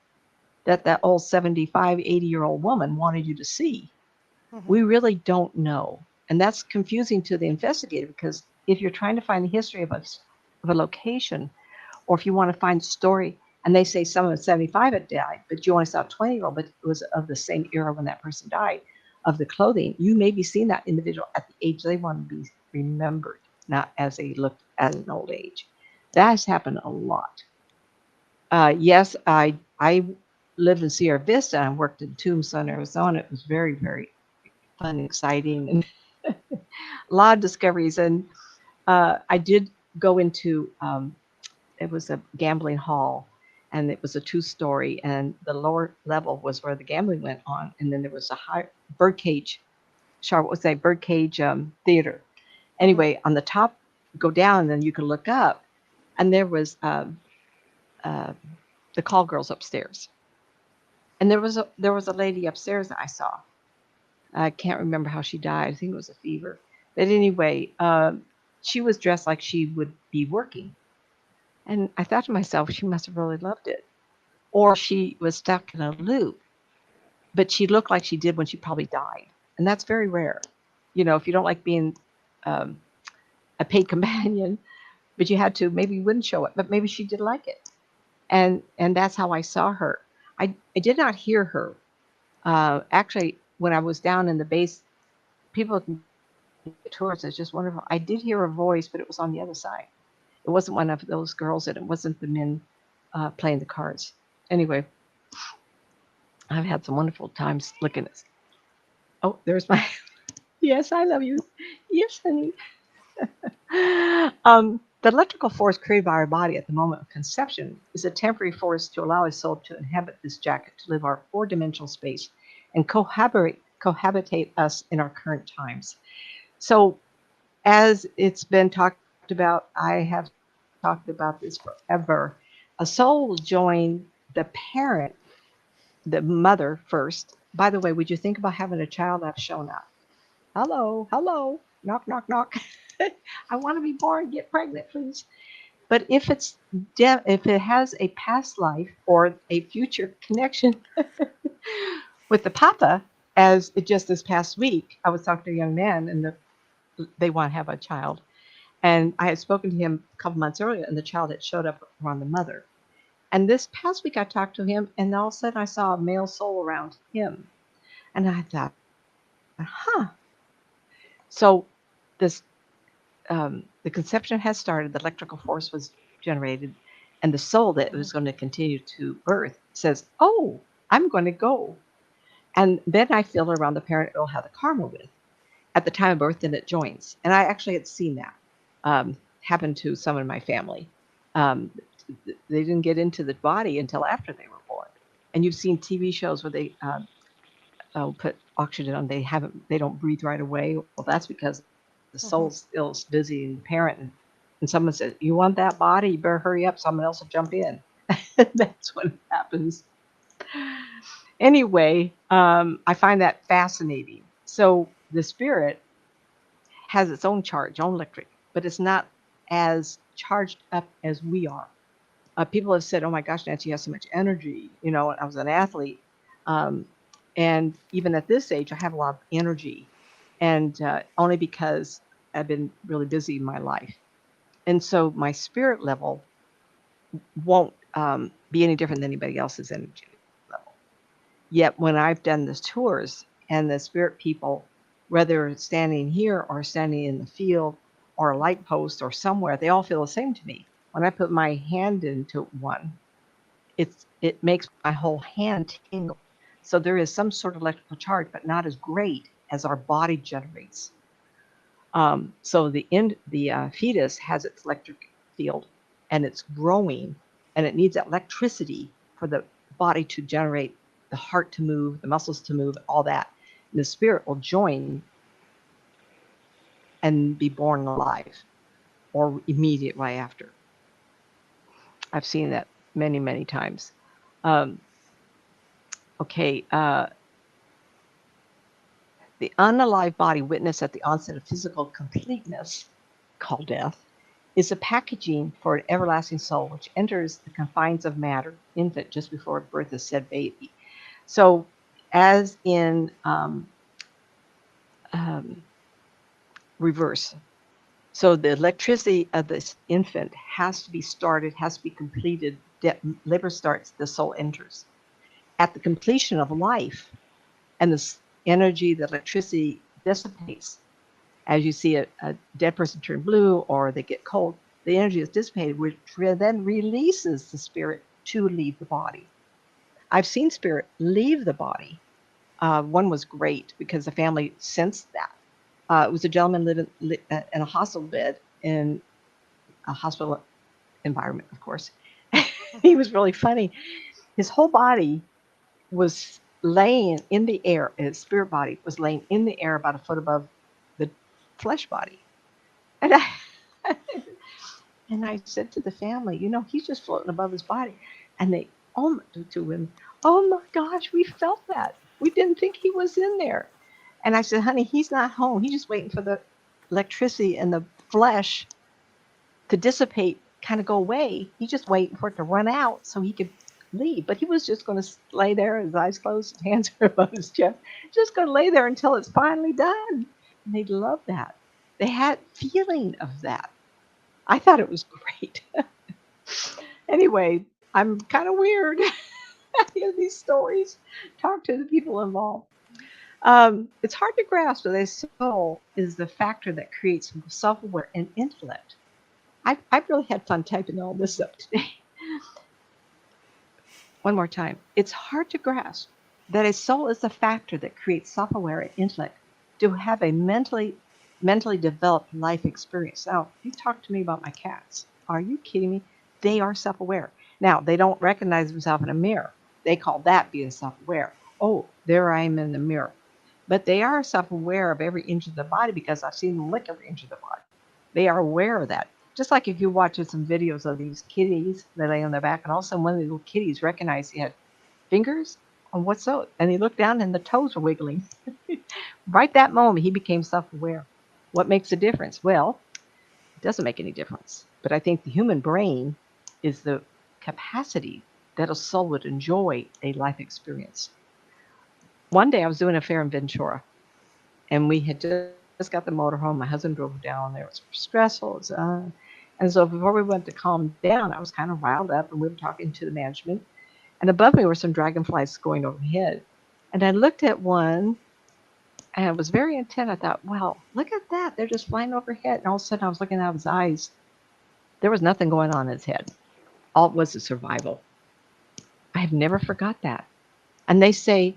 that old 75, 80-year-old woman wanted you to see. We really don't know. And that's confusing to the investigator because if you're trying to find the history of a location, or if you want to find a story, and they say someone at 75 had died, but you only saw a 20-year-old, but it was of the same era when that person died, of the clothing, you may be seeing that individual at the age they want to be remembered, not as they looked at an old age. That has happened a lot. Yes, I lived in Sierra Vista and worked in Tombstone, Arizona. It was very, very fun, exciting, and a lot of discoveries. And I did go into it was a gambling hall, and it was a 2-story, and the lower level was where the gambling went on, and then there was a high birdcage. Charlotte would say birdcage theater. Anyway, on the top, go down, and then you could look up, and there was uh, the call girls upstairs, and there was a lady upstairs that I saw. I can't remember how she died. I think it was a fever. But anyway, she was dressed like she would be working. And I thought to myself, she must have really loved it. Or she was stuck in a loop, but she looked like she did when she probably died. And that's very rare. If you don't like being um, a paid companion, but you had to, maybe you wouldn't show it, but maybe she did like it. And that's how I saw her. I did not hear her. Actually, when I was down in the base, people tours, it's just wonderful. I did hear a voice, but it was on the other side. It wasn't one of those girls, and it wasn't the men playing the cards. Anyway, I've had some wonderful times looking at. Oh, there's my. Yes, I love you. Yes, honey. The electrical force created by our body at the moment of conception is a temporary force to allow a soul to inhabit this jacket, to live our 4-dimensional space, and cohabitate us in our current times. So, as it's been talked about, I have talked about this forever. A soul will join the parent, the mother first. By the way, would you think about having a child that's shown up? Hello, hello, knock, knock, knock. I want to be born, get pregnant, please. But if if it has a past life or a future connection with the papa, as it just this past week, I was talking to a young man and they want to have a child. And I had spoken to him a couple months earlier, and the child had showed up around the mother. And this past week, I talked to him, and all of a sudden, I saw a male soul around him. And I thought, huh. So this the conception has started, the electrical force was generated, and the soul that was going to continue to birth says, oh, I'm going to go. And then I feel around the parent it will have the karma with. At the time of birth, then it joins. And I actually had seen that happen to someone in my family. They didn't get into the body until after they were born. And you've seen TV shows where they put oxygen on. They don't breathe right away. Well, that's because the soul's still busy in the parent. And someone says, you want that body? You better hurry up. Someone else will jump in. That's what happens. Anyway, I find that fascinating. So the spirit has its own charge, own electric, but it's not as charged up as we are. People have said, oh my gosh, Nancy, you have so much energy. You know, I was an athlete. And even at this age, I have a lot of energy. And only because I've been really busy in my life. And so my spirit level won't be any different than anybody else's energy level. Yet when I've done the tours and the spirit people, whether standing here or standing in the field or a light post or somewhere, they all feel the same to me. When I put my hand into one, it makes my whole hand tingle. So there is some sort of electrical charge, but not as great as our body generates. So the fetus has its electric field, and it's growing, and it needs that electricity for the body to generate, the heart to move, the muscles to move, all that. And the spirit will join and be born alive, or immediate right after. I've seen that many, many times. Okay. The unalive body witnessed at the onset of physical completeness, called death, is a packaging for an everlasting soul which enters the confines of matter, infant, just before birth is said baby. So, as in reverse. So the electricity of this infant has to be started, has to be completed. Labor starts, the soul enters. At the completion of life, and the energy, the electricity dissipates. As you see a dead person turn blue or they get cold, the energy is dissipated, which then releases the spirit to leave the body. I've seen spirit leave the body. One was great because the family sensed that. It was a gentleman living in a hospital bed in a hospital environment, of course. He was really funny. His whole body was laying in the air. His spirit body was laying in the air about a foot above the flesh body. And I said to the family, you know, he's just floating above his body. And they all to him, oh my gosh, we felt that. We didn't think he was in there. And I said, honey, he's not home. He's just waiting for the electricity and the flesh to dissipate, kind of go away. He's just waiting for it to run out so he could leave. But he was just going to lay there, his eyes closed, his hands are above his chest, just going to lay there until it's finally done. And they loved that. They had feeling of that. I thought it was great. Anyway, I'm kind of weird. I hear these stories, talk to the people involved. It's hard to grasp that a soul is the factor that creates self-aware and intellect. I've really had fun typing all this up today. One more time. It's hard to grasp that a soul is the factor that creates self-aware and intellect to have a mentally developed life experience. Now, you talk to me about my cats. Are you kidding me? They are self-aware. Now, they don't recognize themselves in a mirror. They call that being self-aware. Oh, there I am in the mirror. But they are self-aware of every inch of the body because I've seen them lick every inch of the body. They are aware of that. Just like if you watch some videos of these kitties that lay on their back, and all of a sudden one of the little kitties recognized he had fingers on what's so, and he looked down and the toes were wiggling. Right that moment, he became self-aware. What makes the difference? Well, doesn't make any difference. But I think the human brain is the capacity that a soul would enjoy a life experience. One day I was doing a fair in Ventura, and we had just got the motorhome. My husband drove down there. It was stressful. And so before we went to calm down, I was kind of riled up, and we were talking to the management. And above me were some dragonflies going overhead. And I looked at one, and I was very intent. I thought, wow, look at that. They're just flying overhead. And all of a sudden, I was looking out of his eyes. There was nothing going on in his head. All it was survival. I have never forgot that. And they say,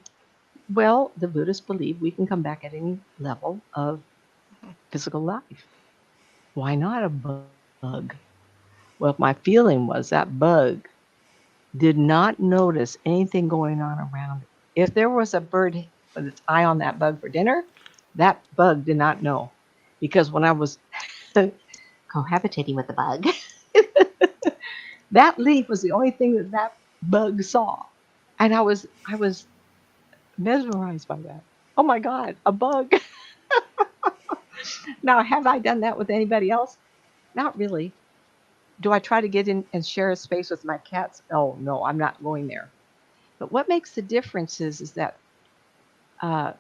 well, the Buddhists believe we can come back at any level of physical life. Why not a bug? Well, my feeling was that bug did not notice anything going on around it. If there was a bird with its eye on that bug for dinner, that bug did not know. Because when I was cohabitating with the bug, that leaf was the only thing that that bug saw. And I was mesmerized by that. Oh my God, a bug. Now, have I done that with anybody else? Not really. Do I try to get in and share a space with my cats? Oh, no, I'm not going there. But what makes the difference is that uh,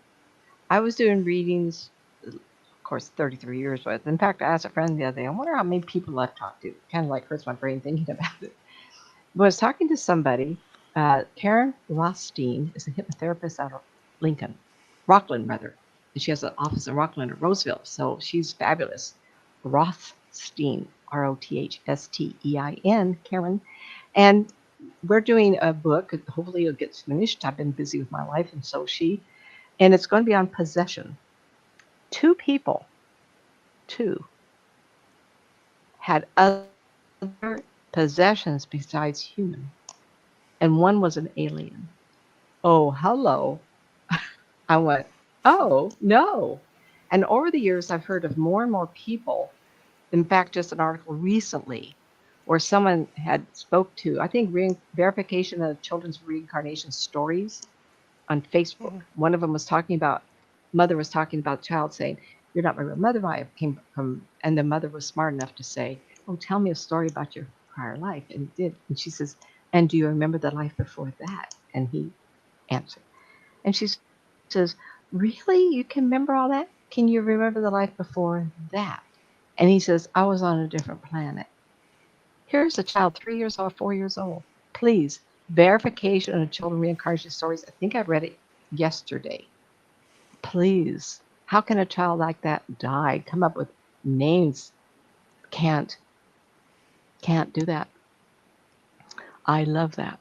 I was doing readings, of course, 33 years with. In fact, I asked a friend the other day, I wonder how many people I've talked to. Kind of like hurts my brain thinking about it. I was talking to somebody, Karen Rothstein is a hypnotherapist out of Lincoln, Rockland rather. And she has an office in Rockland or Roseville, so she's fabulous. Rothstein, Rothstein, Karen. And we're doing a book. Hopefully it gets finished. I've been busy with my life, and so she. And it's going to be on possession. Two people, two, had other possessions besides human, and one was an alien. Oh, hello. I went, oh, no. And over the years, I've heard of more and more people. In fact, just an article recently where someone had spoke to, I think, verification of children's reincarnation stories on Facebook. Mhm. One of them was talking about, mother was talking about child saying, you're not my real mother, I came from, and the mother was smart enough to say, oh, tell me a story about your prior life. And he did. And she says, and do you remember the life before that? And he answered. And she says, really? You can remember all that? Can you remember the life before that? And he says, I was on a different planet. Here's a child 3 years old, 4 years old. Please, verification of children reincarnation stories. I think I read it yesterday. Please, how can a child like that die? Come up with names. Can't, can't do that. I love that.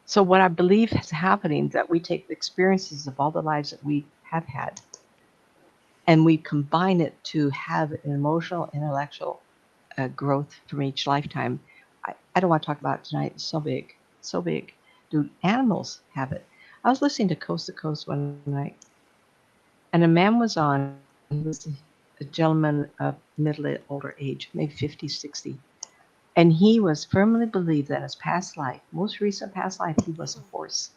So what I believe is happening is that we take the experiences of all the lives that we have had and we combine it to have an emotional, intellectual growth from each lifetime. I don't want to talk about it tonight. It's so big, so big. Do animals have it? I was listening to Coast one night, and a man was on. He was a gentleman of older age, maybe 50, 60. And he was firmly believed that in his past life, most recent past life, he was a horse.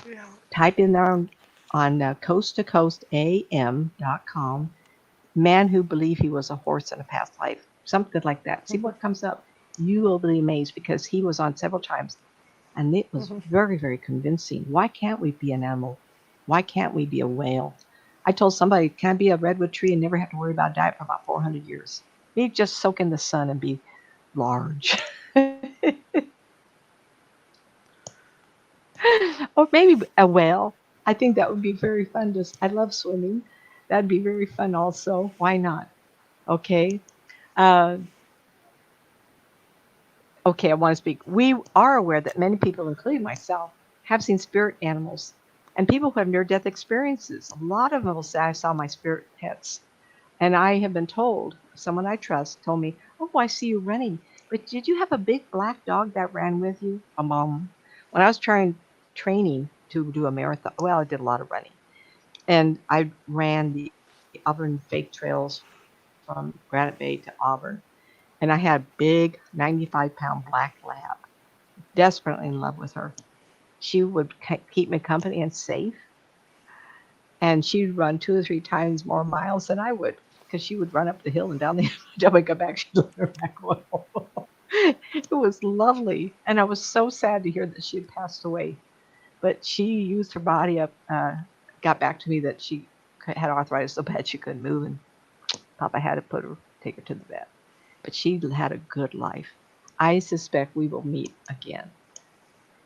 Yeah. Type in there on coasttocoastam.com, man who believed he was a horse in a past life, something like that. See Mhm. what comes up. You will be amazed because he was on several times and it was Mhm. very, very convincing. Why can't we be an animal? Why can't we be a whale? I told somebody, can I be a redwood tree and never have to worry about diet for about 400 years? Maybe just soak in the sun and be large. Or maybe a whale. I think that would be very fun. Just I love swimming. That'd be very fun also. Why not? Okay. Uh, okay, I want to speak. We are aware that many people, including myself, have seen spirit animals and people who have near death experiences. A lot of them will say, I saw my spirit pets. And I have been told, someone I trust told me, oh, I see you running. But did you have a big black dog that ran with you? When I was training to do a marathon, well, I did a lot of running. And I ran the Auburn Fake Trails from Granite Bay to Auburn. And I had a big 95-pound black lab, desperately in love with her. She would keep me company and safe, and she'd run 2 or 3 times more miles than I would. because she would run up the hill and down the hill. Until we got back, she'd let her back home. It was lovely. And I was so sad to hear that she had passed away. But she used her body up, got back to me that she had arthritis so bad she couldn't move. And Papa had to take her to the vet. But she had a good life. I suspect we will meet again.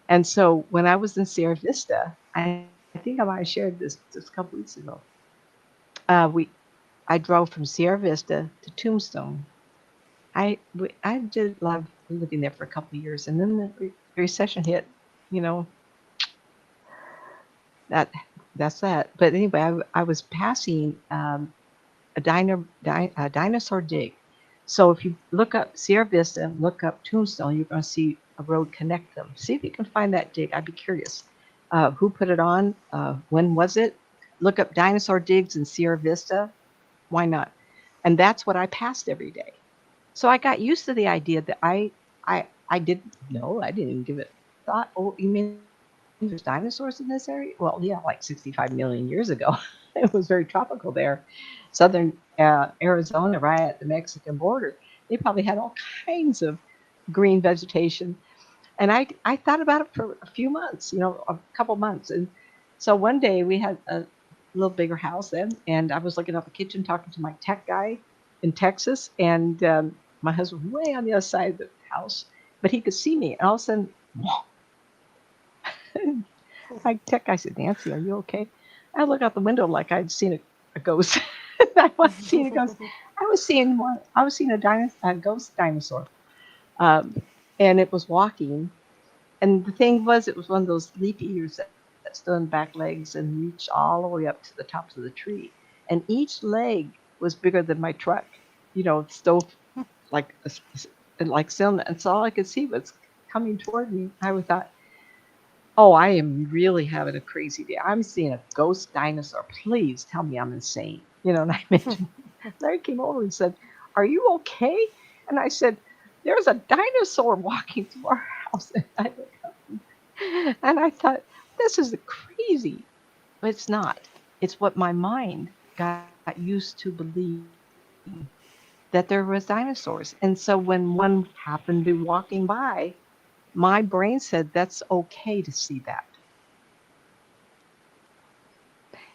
And so when I was in Sierra Vista, I think I might have shared this just a couple weeks ago. We I drove from Sierra Vista to Tombstone. I did love living there for a couple of years, and then the recession hit. You know that that's that. But anyway, I was passing a dinosaur dig. So if you look up Sierra Vista and look up Tombstone, you're going to see a road connect them. See if you can find that dig. I'd be curious. Who put it on? When was it? Look up dinosaur digs in Sierra Vista. Why not? And that's what I passed every day. So I got used to the idea that I didn't know. I didn't even give it thought. Oh, you mean there's dinosaurs in this area? Well, yeah, like 65 million years ago. It was very tropical there. Southern Arizona, right at the Mexican border, they probably had all kinds of green vegetation. And I thought about it for a few months, a couple months. And so one day we had a little bigger house then, and I was looking out the kitchen talking to my tech guy in Texas, and my husband was way on the other side of the house, but he could see me. And all of a sudden, my tech guy said, "Nancy, are you okay?" I looked out the window like I'd seen a ghost. I wasn't seeing a ghost. I was seeing one. I was seeing a ghost dinosaur, and it was walking. And the thing was, it was one of those leaf eaters that stood on back legs and reached all the way up to the tops of the tree. And each leg was bigger than my truck, stove like like cylinder. And so all I could see was coming toward me. I thought, oh, I am really having a crazy day. I'm seeing a ghost dinosaur. Please tell me I'm insane. And I mentioned, Larry came over and said, "Are you okay?" And I said, "There's a dinosaur walking through our house." And I thought, this is crazy. But it's not. It's what my mind got used to believing, that there was dinosaurs. And so when one happened to be walking by, my brain said that's okay to see that.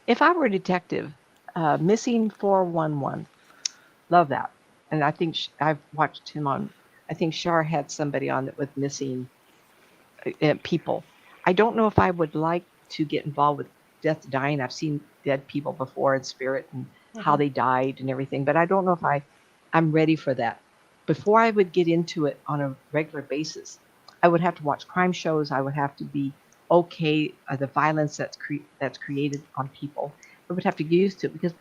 If I were a detective, missing 411, love that. And I think I've watched him on, I think Shar had somebody on that with missing people. I don't know if I would like to get involved with death, dying. I've seen dead people before in spirit and how they died and everything, but I don't know if I'm ready for that. Before I would get into it on a regular basis, I would have to watch crime shows. I would have to be okay the violence that's created on people. I would have to get used to it because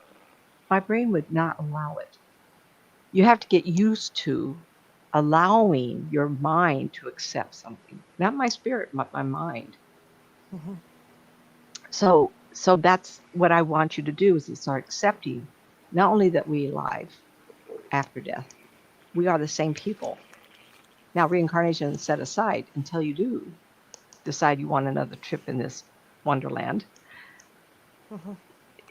my brain would not allow it. You have to get used to allowing your mind to accept something, not my spirit, but my mind. Mm-hmm. So that's what I want you to do, is to start accepting not only that we are alive after death, we are the same people. Now, reincarnation is set aside until you do decide you want another trip in this wonderland. Mm-hmm.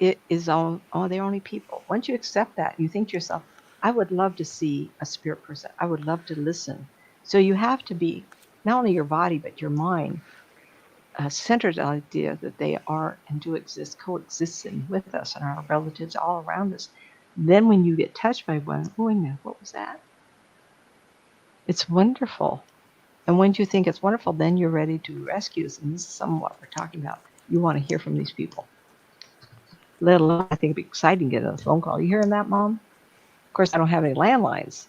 It is all, oh, they're only people. Once you accept that, you think to yourself, I would love to see a spirit person. I would love to listen. So you have to be, not only your body, but your mind, centered on the idea that they are and do exist, coexisting with us and our relatives all around us. Then when you get touched by one, oh, wait a minute, what was that? It's wonderful. And when you think it's wonderful, then you're ready to rescue us. And this is some of what we're talking about. You want to hear from these people. Let alone, I think it'd be exciting to get a phone call. You hearing that, Mom? Of course, I don't have any landlines.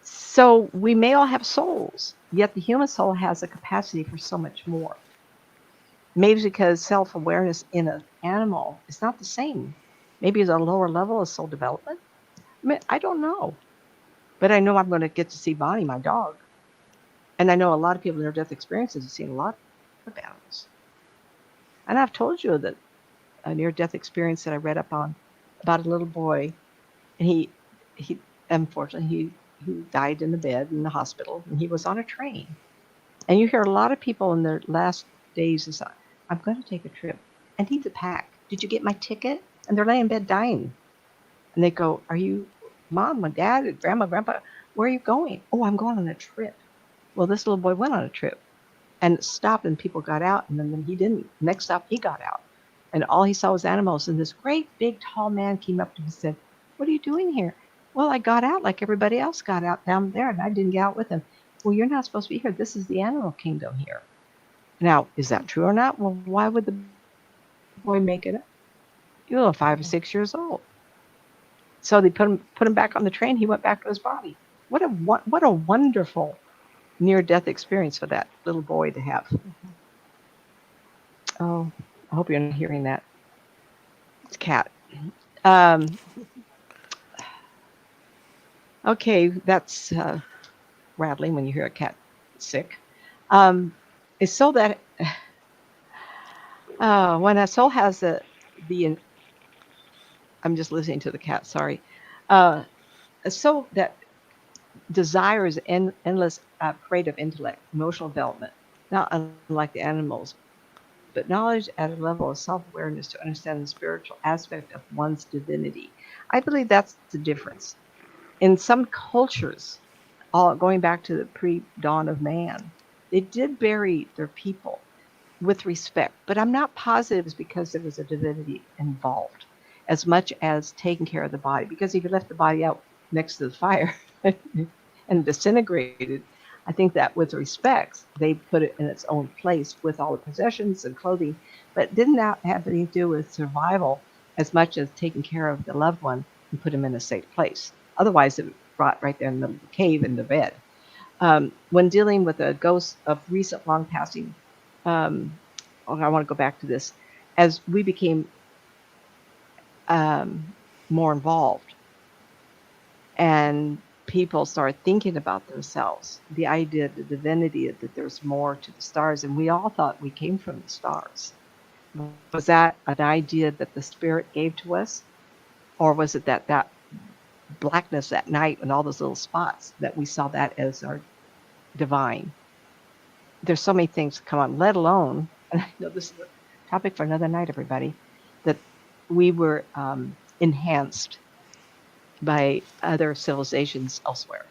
So we may all have souls, yet the human soul has a capacity for so much more. Maybe because self-awareness in an animal is not the same. Maybe it's a lower level of soul development. I mean, I don't know. But I know I'm going to get to see Bonnie, my dog. And I know a lot of people in their death experiences have seen a lot of animals. And I've told you that a near-death experience that I read up on about a little boy, and he unfortunately he died in the bed in the hospital, and he was on a train. And you hear a lot of people in their last days is, I'm going to take a trip. And he's a pack. Did you get my ticket? and they're laying in bed dying. And they go, "Are you mom and dad and grandma, grandpa? Where are you going?" "Oh, I'm going on a trip." Well, this little boy went on a trip and stopped, and people got out, and then he didn't. Next stop, he got out, and all he saw was animals. And this great big tall man came up to him and said, "What are you doing here?" "Well, I got out like everybody else got out down there, and I didn't get out with him." "Well, you're not supposed to be here. This is the animal kingdom here." Now, is that true or not? Well, why would the boy make it up? He was 5 or 6 years old. So they put him back on the train. He went back to his body. What a wonderful near death experience for that little boy to have. Oh, I hope you're not hearing that. It's a cat. Um, okay, that's rattling when you hear a cat sick. It's so that when a soul has the I'm just listening to the cat. Sorry. Uh, a soul that desires endless creative intellect, emotional development, not unlike the animals, but knowledge at a level of self-awareness to understand the spiritual aspect of one's divinity. I believe that's the difference. In some cultures, all going back to the pre-dawn of man, they did bury their people with respect, but I'm not positive it's because there was a divinity involved as much as taking care of the body. Because if you left the body out next to the fire and disintegrated, I think that with respect, they put it in its own place with all the possessions and clothing, but didn't that have anything to do with survival as much as taking care of the loved one and put him in a safe place. Otherwise, it brought right there in the cave in the bed. When dealing with a ghost of recent long passing, um, I want to go back to this, as we became more involved and people started thinking about themselves, the idea, the divinity, that there's more to the stars, and we all thought we came from the stars. Was that an idea that the spirit gave to us, or was it that blackness at night and all those little spots that we saw that as our divine? There's so many things to come on, let alone, and I know this is a topic for another night, everybody, that we were enhanced by other civilizations elsewhere.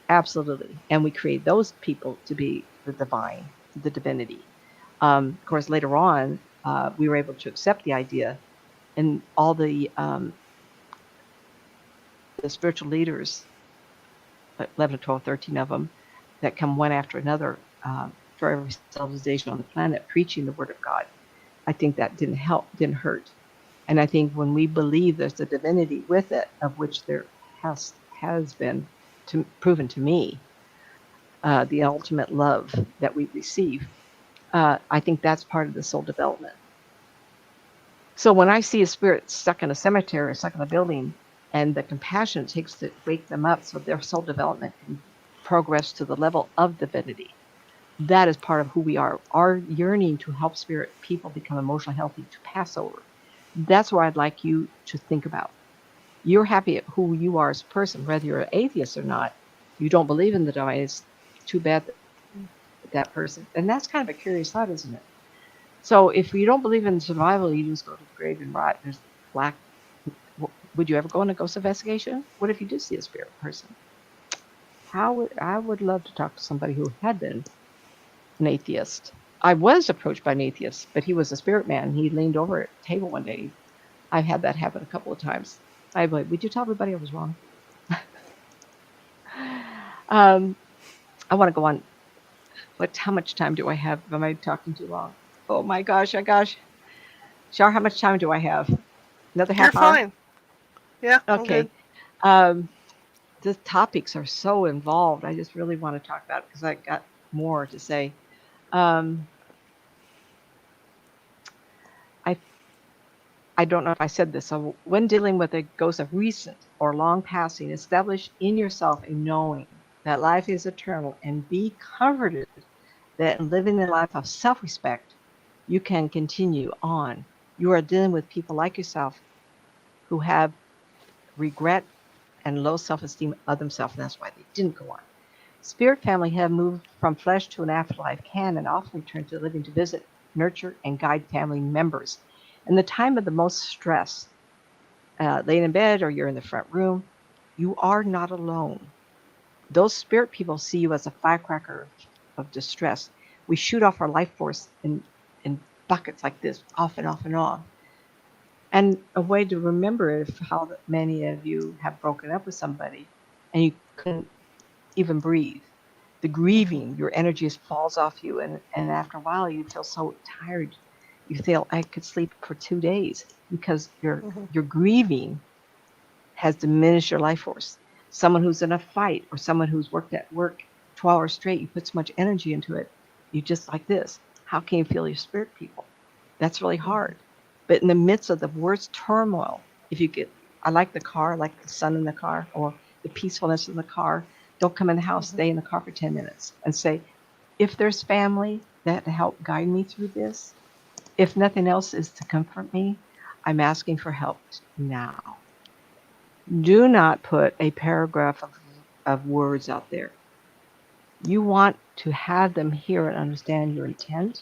Absolutely. And we create those people to be the divine, the divinity. Of course, later on, we were able to accept the idea, and all the spiritual leaders, 11, 12, 13 of them, that come one after another for every civilization on the planet, preaching the word of God. I think that didn't help, didn't hurt. And I think when we believe there's a divinity with it, of which there has been proven to me, the ultimate love that we receive, I think that's part of the soul development. So when I see a spirit stuck in a cemetery or stuck in a building, and the compassion it takes to wake them up so their soul development can progress to the level of divinity, that is part of who we are. Our yearning to help spirit people become emotionally healthy, to pass over. That's where I'd like you to think about. You're happy at who you are as a person, whether you're an atheist or not. You don't believe in the divine. It's too bad that person. And that's kind of a curious thought, isn't it? So if you don't believe in survival, you just go to the grave and rot. There's black. Would you ever go on a ghost investigation? What if you did see a spirit person? I would love to talk to somebody who had been an atheist. I was approached by an atheist, but he was a spirit man. He leaned over at a table one day. I've had that happen a couple of times. I'm like, would you tell everybody I was wrong? I want to go on. How much time do I have? Am I talking too long? Oh my gosh, Shar, how much time do I have? Another You're half hour? fine. Yeah, I'm good. Okay. Um, the topics are so involved. I just really want to talk about it because I got more to say. Um, I I don't know if I said this. So when dealing with a ghost of recent or long passing, establish in yourself a knowing that life is eternal, and be comforted that in living a life of self-respect, you can continue on. You are dealing with people like yourself who have regret and low self-esteem of themselves, and that's why they didn't go on. Spirit family have moved from flesh to an afterlife, can and often return to the living to visit, nurture, and guide family members. In the time of the most stress, laying in bed or you're in the front room, you are not alone. Those spirit people see you as a firecracker of distress. We shoot off our life force in buckets like this, off and off and on. And a way to remember if how many of you have broken up with somebody and you couldn't even breathe. The Mhm. grieving, your energy just falls off you, and after a while you feel so tired. You feel I could sleep for 2 days because Mhm. your grieving has diminished your life force. Someone who's in a fight or someone who's worked at work 12 hours straight, you put so much energy into it, you just like this. How can you feel your spirit people? That's really Mhm. hard. But in the midst of the worst turmoil, if you get, I like the car, I like the sun in the car, or the peacefulness in the car. Don't come in the house, Mhm. stay in the car for 10 minutes and say, if there's family that help guide me through this, if nothing else is to comfort me, I'm asking for help now. Do not put a paragraph of words out there. You want to have them hear and understand your intent.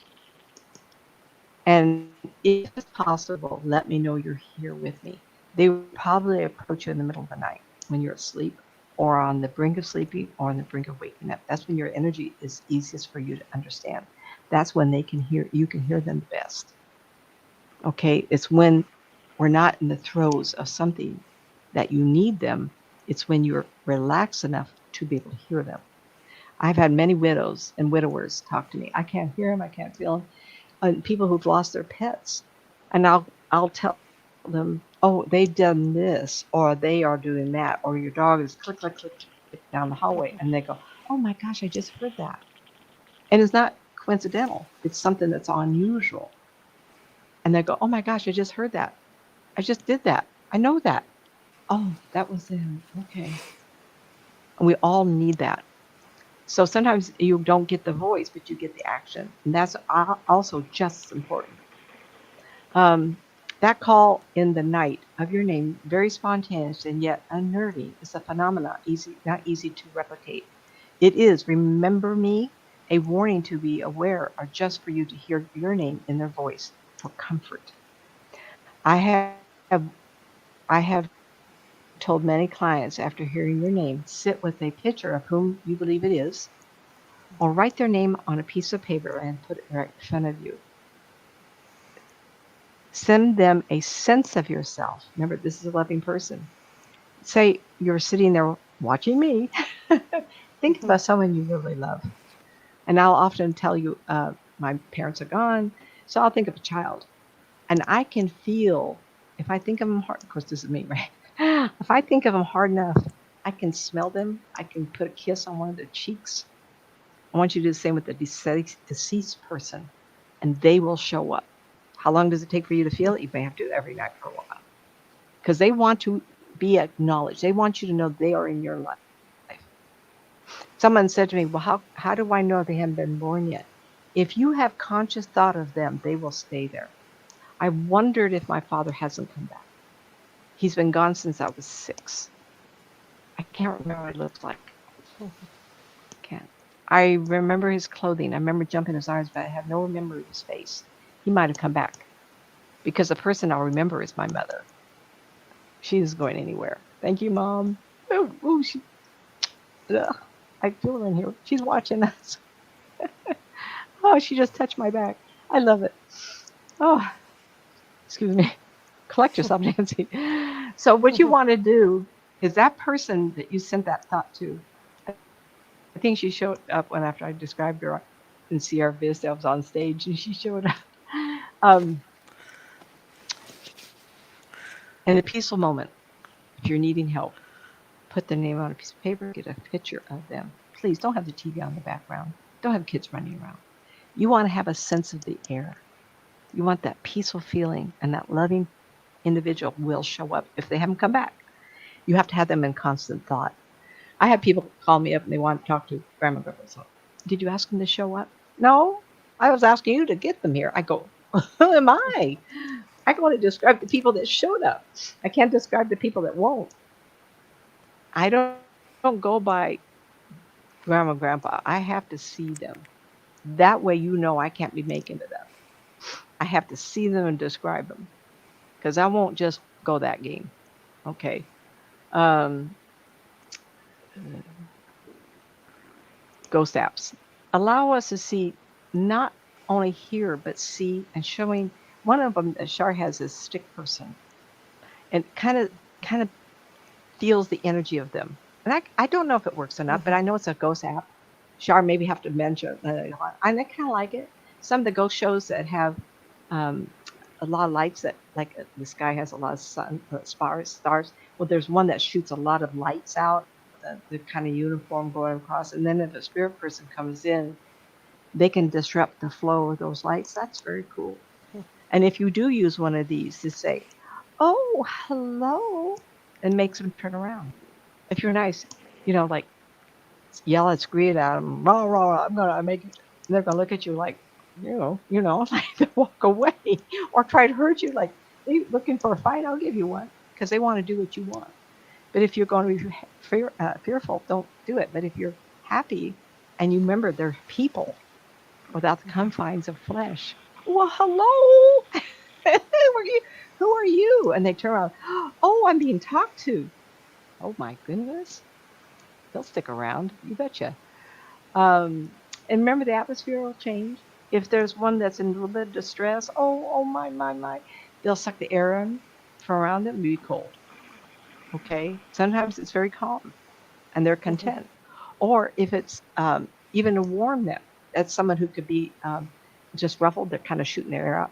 And if it's possible, let me know you're here with me. They would probably approach you in the middle of the night when you're asleep or on the brink of sleeping or on the brink of waking up. That's when your energy is easiest for you to understand. That's when they can hear you can hear them the best. Okay? It's when we're not in the throes of something that you need them. It's when you're relaxed enough to be able to hear them. I've had many widows and widowers talk to me. I can't hear them. I can't feel them. And people who've lost their pets, and I'll tell them, oh, they've done this, or they are doing that, or your dog is click click click click down the hallway, and they go, oh my gosh, I just heard that, and it's not coincidental. It's something that's unusual, and they go, oh my gosh, I just heard that. I just did that. I know that. Oh, that was them. Okay, and we all need that. So sometimes you don't get the voice, but you get the action. And that's also just as important. Um, that call in the night of your name, very spontaneous and yet unnerving, is a phenomena not easy to replicate. It is, remember me, a warning to be aware or just for you to hear your name in their voice for comfort. I have I have told many clients after hearing your name, sit with a picture of whom you believe it is, or write their name on a piece of paper and put it right in front of you. Send them a sense of yourself. Remember, this is a loving person. Say you're sitting there watching me. Think Mhm. about someone you really love. And I'll often tell you, my parents are gone, so I'll think of a child. And I can feel, if I think of them hard, of course, this is me, right? If I think of them hard enough, I can smell them. I can put a kiss on one of their cheeks. I want you to do the same with the deceased person, and they will show up. How long does it take for you to feel it? You may have to do it every night for a while because they want to be acknowledged. They want you to know they are in your life. Someone said to me, well, how do I know they haven't been born yet? If you have conscious thought of them, they will stay there. I wondered if my father hasn't come back. He's been gone since I was 6. I can't remember what he looks like. Can't. I remember his clothing. I remember jumping his arms, but I have no memory of his face. He might have come back because the person I'll remember is my mother. She isn't going anywhere. Thank you, Mom. Oh, oh ugh, I feel her in here. She's watching us. Oh, she just touched my back. I love it. Oh, excuse me. Collect yourself, Nancy. So, what you want to do is that person that you sent that thought to, I think she showed up when after I described her in Sierra Vista, I was on stage and she showed up. Um, in a peaceful moment, if you're needing help, put their name on a piece of paper, get a picture of them. Please don't have the TV on in the background. Don't have kids running around. You want to have a sense of the air. You want that peaceful feeling, and that loving individual will show up if they haven't come back. You have to have them in constant thought. I have people call me up and they want to talk to Grandma Grandpa. So, did you ask them to show up? No, I was asking you to get them here. I go, who am I? I can only describe the people that showed up. I can't describe the people that won't. I don't go by Grandma Grandpa. I have to see them. That way you know I can't be making it up. I have to see them and describe them because I won't just go that game. Okay. Um, Ghost apps allow us to see, not only hear, but see, and showing. One of them that Shar has is stick person, and kind of feels the energy of them. And I don't know if it works or not, but I know it's a ghost app. Shar maybe have to mention. And I kind of like it. Some of the ghost shows that have um, a lot of lights, that like the sky has a lot of sun, stars. Well, there's one that shoots a lot of lights out, the kind of uniform going across. And then if a spirit person comes in, they can disrupt the flow of those lights. That's very cool. And if you do use one of these to say, "Oh, hello," it makes them turn around. If you're nice, like yell at, scream at them, rah, rah, rah, I'm gonna make it. And they're gonna look at you like, like they walk away, or try to hurt you, like they looking for a fight. I'll give you one, because they want to do what you want. But if you're going to be fearful, don't do it. But if you're happy and you remember they're people without the confines of flesh, well, hello, who are you? And they turn around, oh, I'm being talked to. Oh my goodness, they'll stick around, you betcha. And remember, the atmosphere will change. If there's one that's in a little bit of distress, oh my, they'll suck the air in from around them and be cold. Okay, sometimes it's very calm and they're content. Or if it's even to warm them, that's someone who could be just ruffled. They're kind of shooting their air out,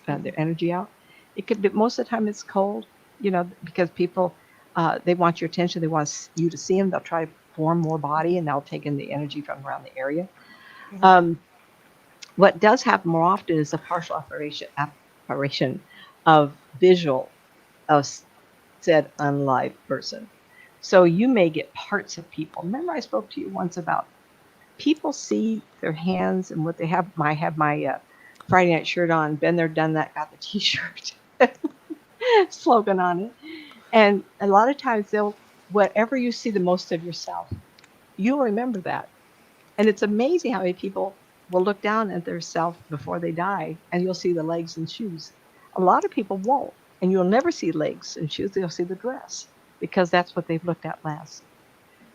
their energy out. It could be, most of the time it's cold, because people they want your attention. They want you to see them. They'll try to form more body, and they'll take in the energy from around the area. Um, what does happen more often is a partial apparition of visual of said unlive person. So you may get parts of people. Remember, I spoke to you once about people see their hands and what they have. I have my Friday night shirt on. Been there, done that. Got the T-shirt slogan on it. And a lot of times whatever you see the most of yourself, you'll remember that. And it's amazing how many people will look down at their self before they die, and you'll see the legs and shoes. A lot of people won't, and you'll never see legs and shoes. You'll see the dress, because that's what they've looked at last.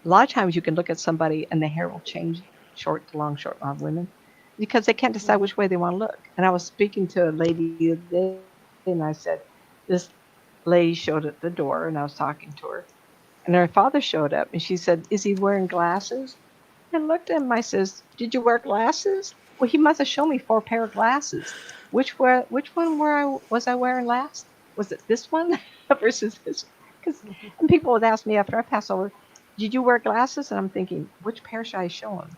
A lot of times you can look at somebody and the hair will change, short to long, short, long women, because they can't decide which way they want to look. And I was speaking to a lady the other day, and I said, this lady showed at the door, and I was talking to her, and her father showed up, and she said, "Is he wearing glasses?" And looked at him. I says, "Did you wear glasses?" Well, he must have shown me 4 pair of glasses. Which one was I wearing last? Was it this one versus this? Because and people would ask me after I pass over, "Did you wear glasses?" And I'm thinking, which pair should I show them?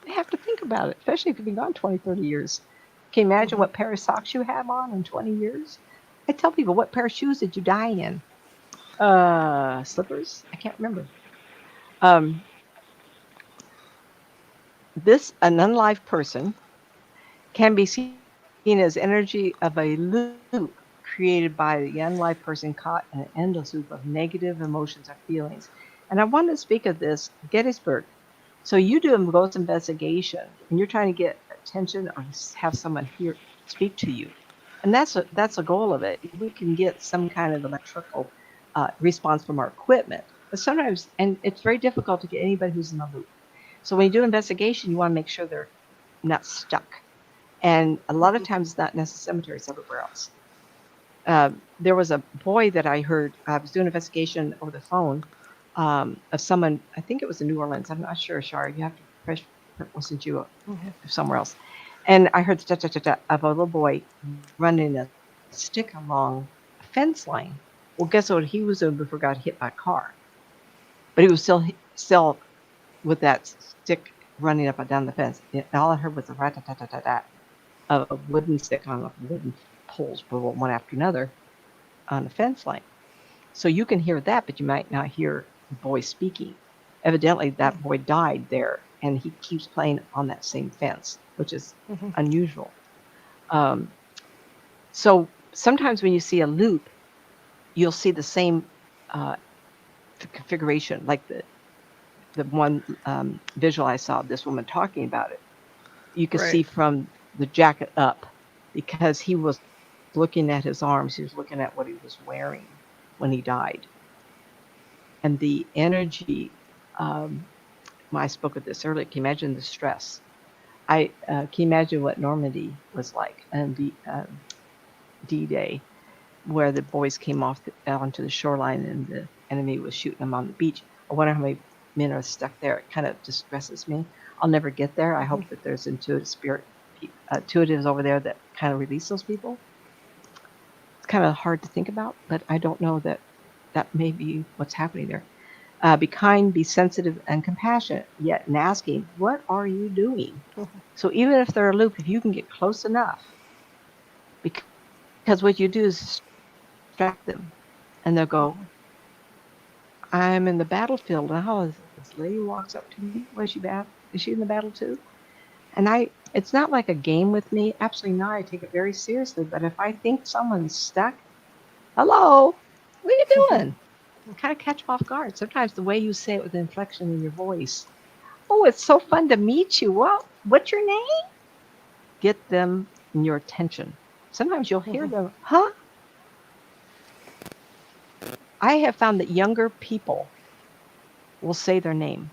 They have to think about it, especially if you've been gone 20, 30 years. Can you imagine what pair of socks you have on in 20 years? I tell people, what pair of shoes did you die in? Slippers? I can't remember. Um, an unlive person can be seen as energy of a loop created by the unlive person caught in an endless loop of negative emotions or feelings. And I want to speak of this, Gettysburg. So you do a ghost investigation, and you're trying to get attention or have someone here speak to you, and that's a goal of it. We can get some kind of electrical response from our equipment, but sometimes, and it's very difficult to get anybody who's in the loop. So when you do an investigation, you want to make sure they're not stuck. And a lot of times it's not necessarily cemeteries, everywhere else. There was a boy that I heard, I was doing an investigation over the phone of someone, I think it was in New Orleans. I'm not sure, Shar. You have to press, listen to you somewhere else. And I heard the of a little boy running a stick along a fence line. Well, guess what he was doing before he got hit by a car? But he was still with that stick running up and down the fence. And all I heard was a rat-tat-tat-tat-tat of a wooden stick on wooden poles, one after another, on the fence line. So you can hear that, but you might not hear the boy speaking. Evidently, that boy died there, and he keeps playing on that same fence, which is unusual. So sometimes when you see a loop, you'll see the same configuration, like the one visual I saw of this woman talking about it. You could see from the jacket up, because he was looking at his arms. He was looking at what he was wearing when he died. And the energy, um, I spoke of this earlier. Can you imagine the stress? Can you imagine what Normandy was like and the D-Day, where the boys came onto the shoreline and the enemy was shooting them on the beach? I wonder how many men are stuck there. It kind of distresses me. I'll never get there. I hope that there's intuitives over there that kind of release those people. It's kind of hard to think about, but I don't know that may be what's happening there. Be kind, be sensitive, and compassionate, yet in asking, what are you doing? So even if they're aloof, if you can get close enough, because what you do is distract them, and they'll go, I'm in the battlefield now. This lady walks up to me. Was she bad? Is she in the battle too? And it's not like a game with me. Absolutely not. I take it very seriously. But if I think someone's stuck, hello, what are you doing? Kind of catch them off guard. Sometimes the way you say it with inflection in your voice. Oh, it's so fun to meet you. Well, what's your name? Get them in your attention. Sometimes you'll hear them, huh? I have found that younger people will say their name.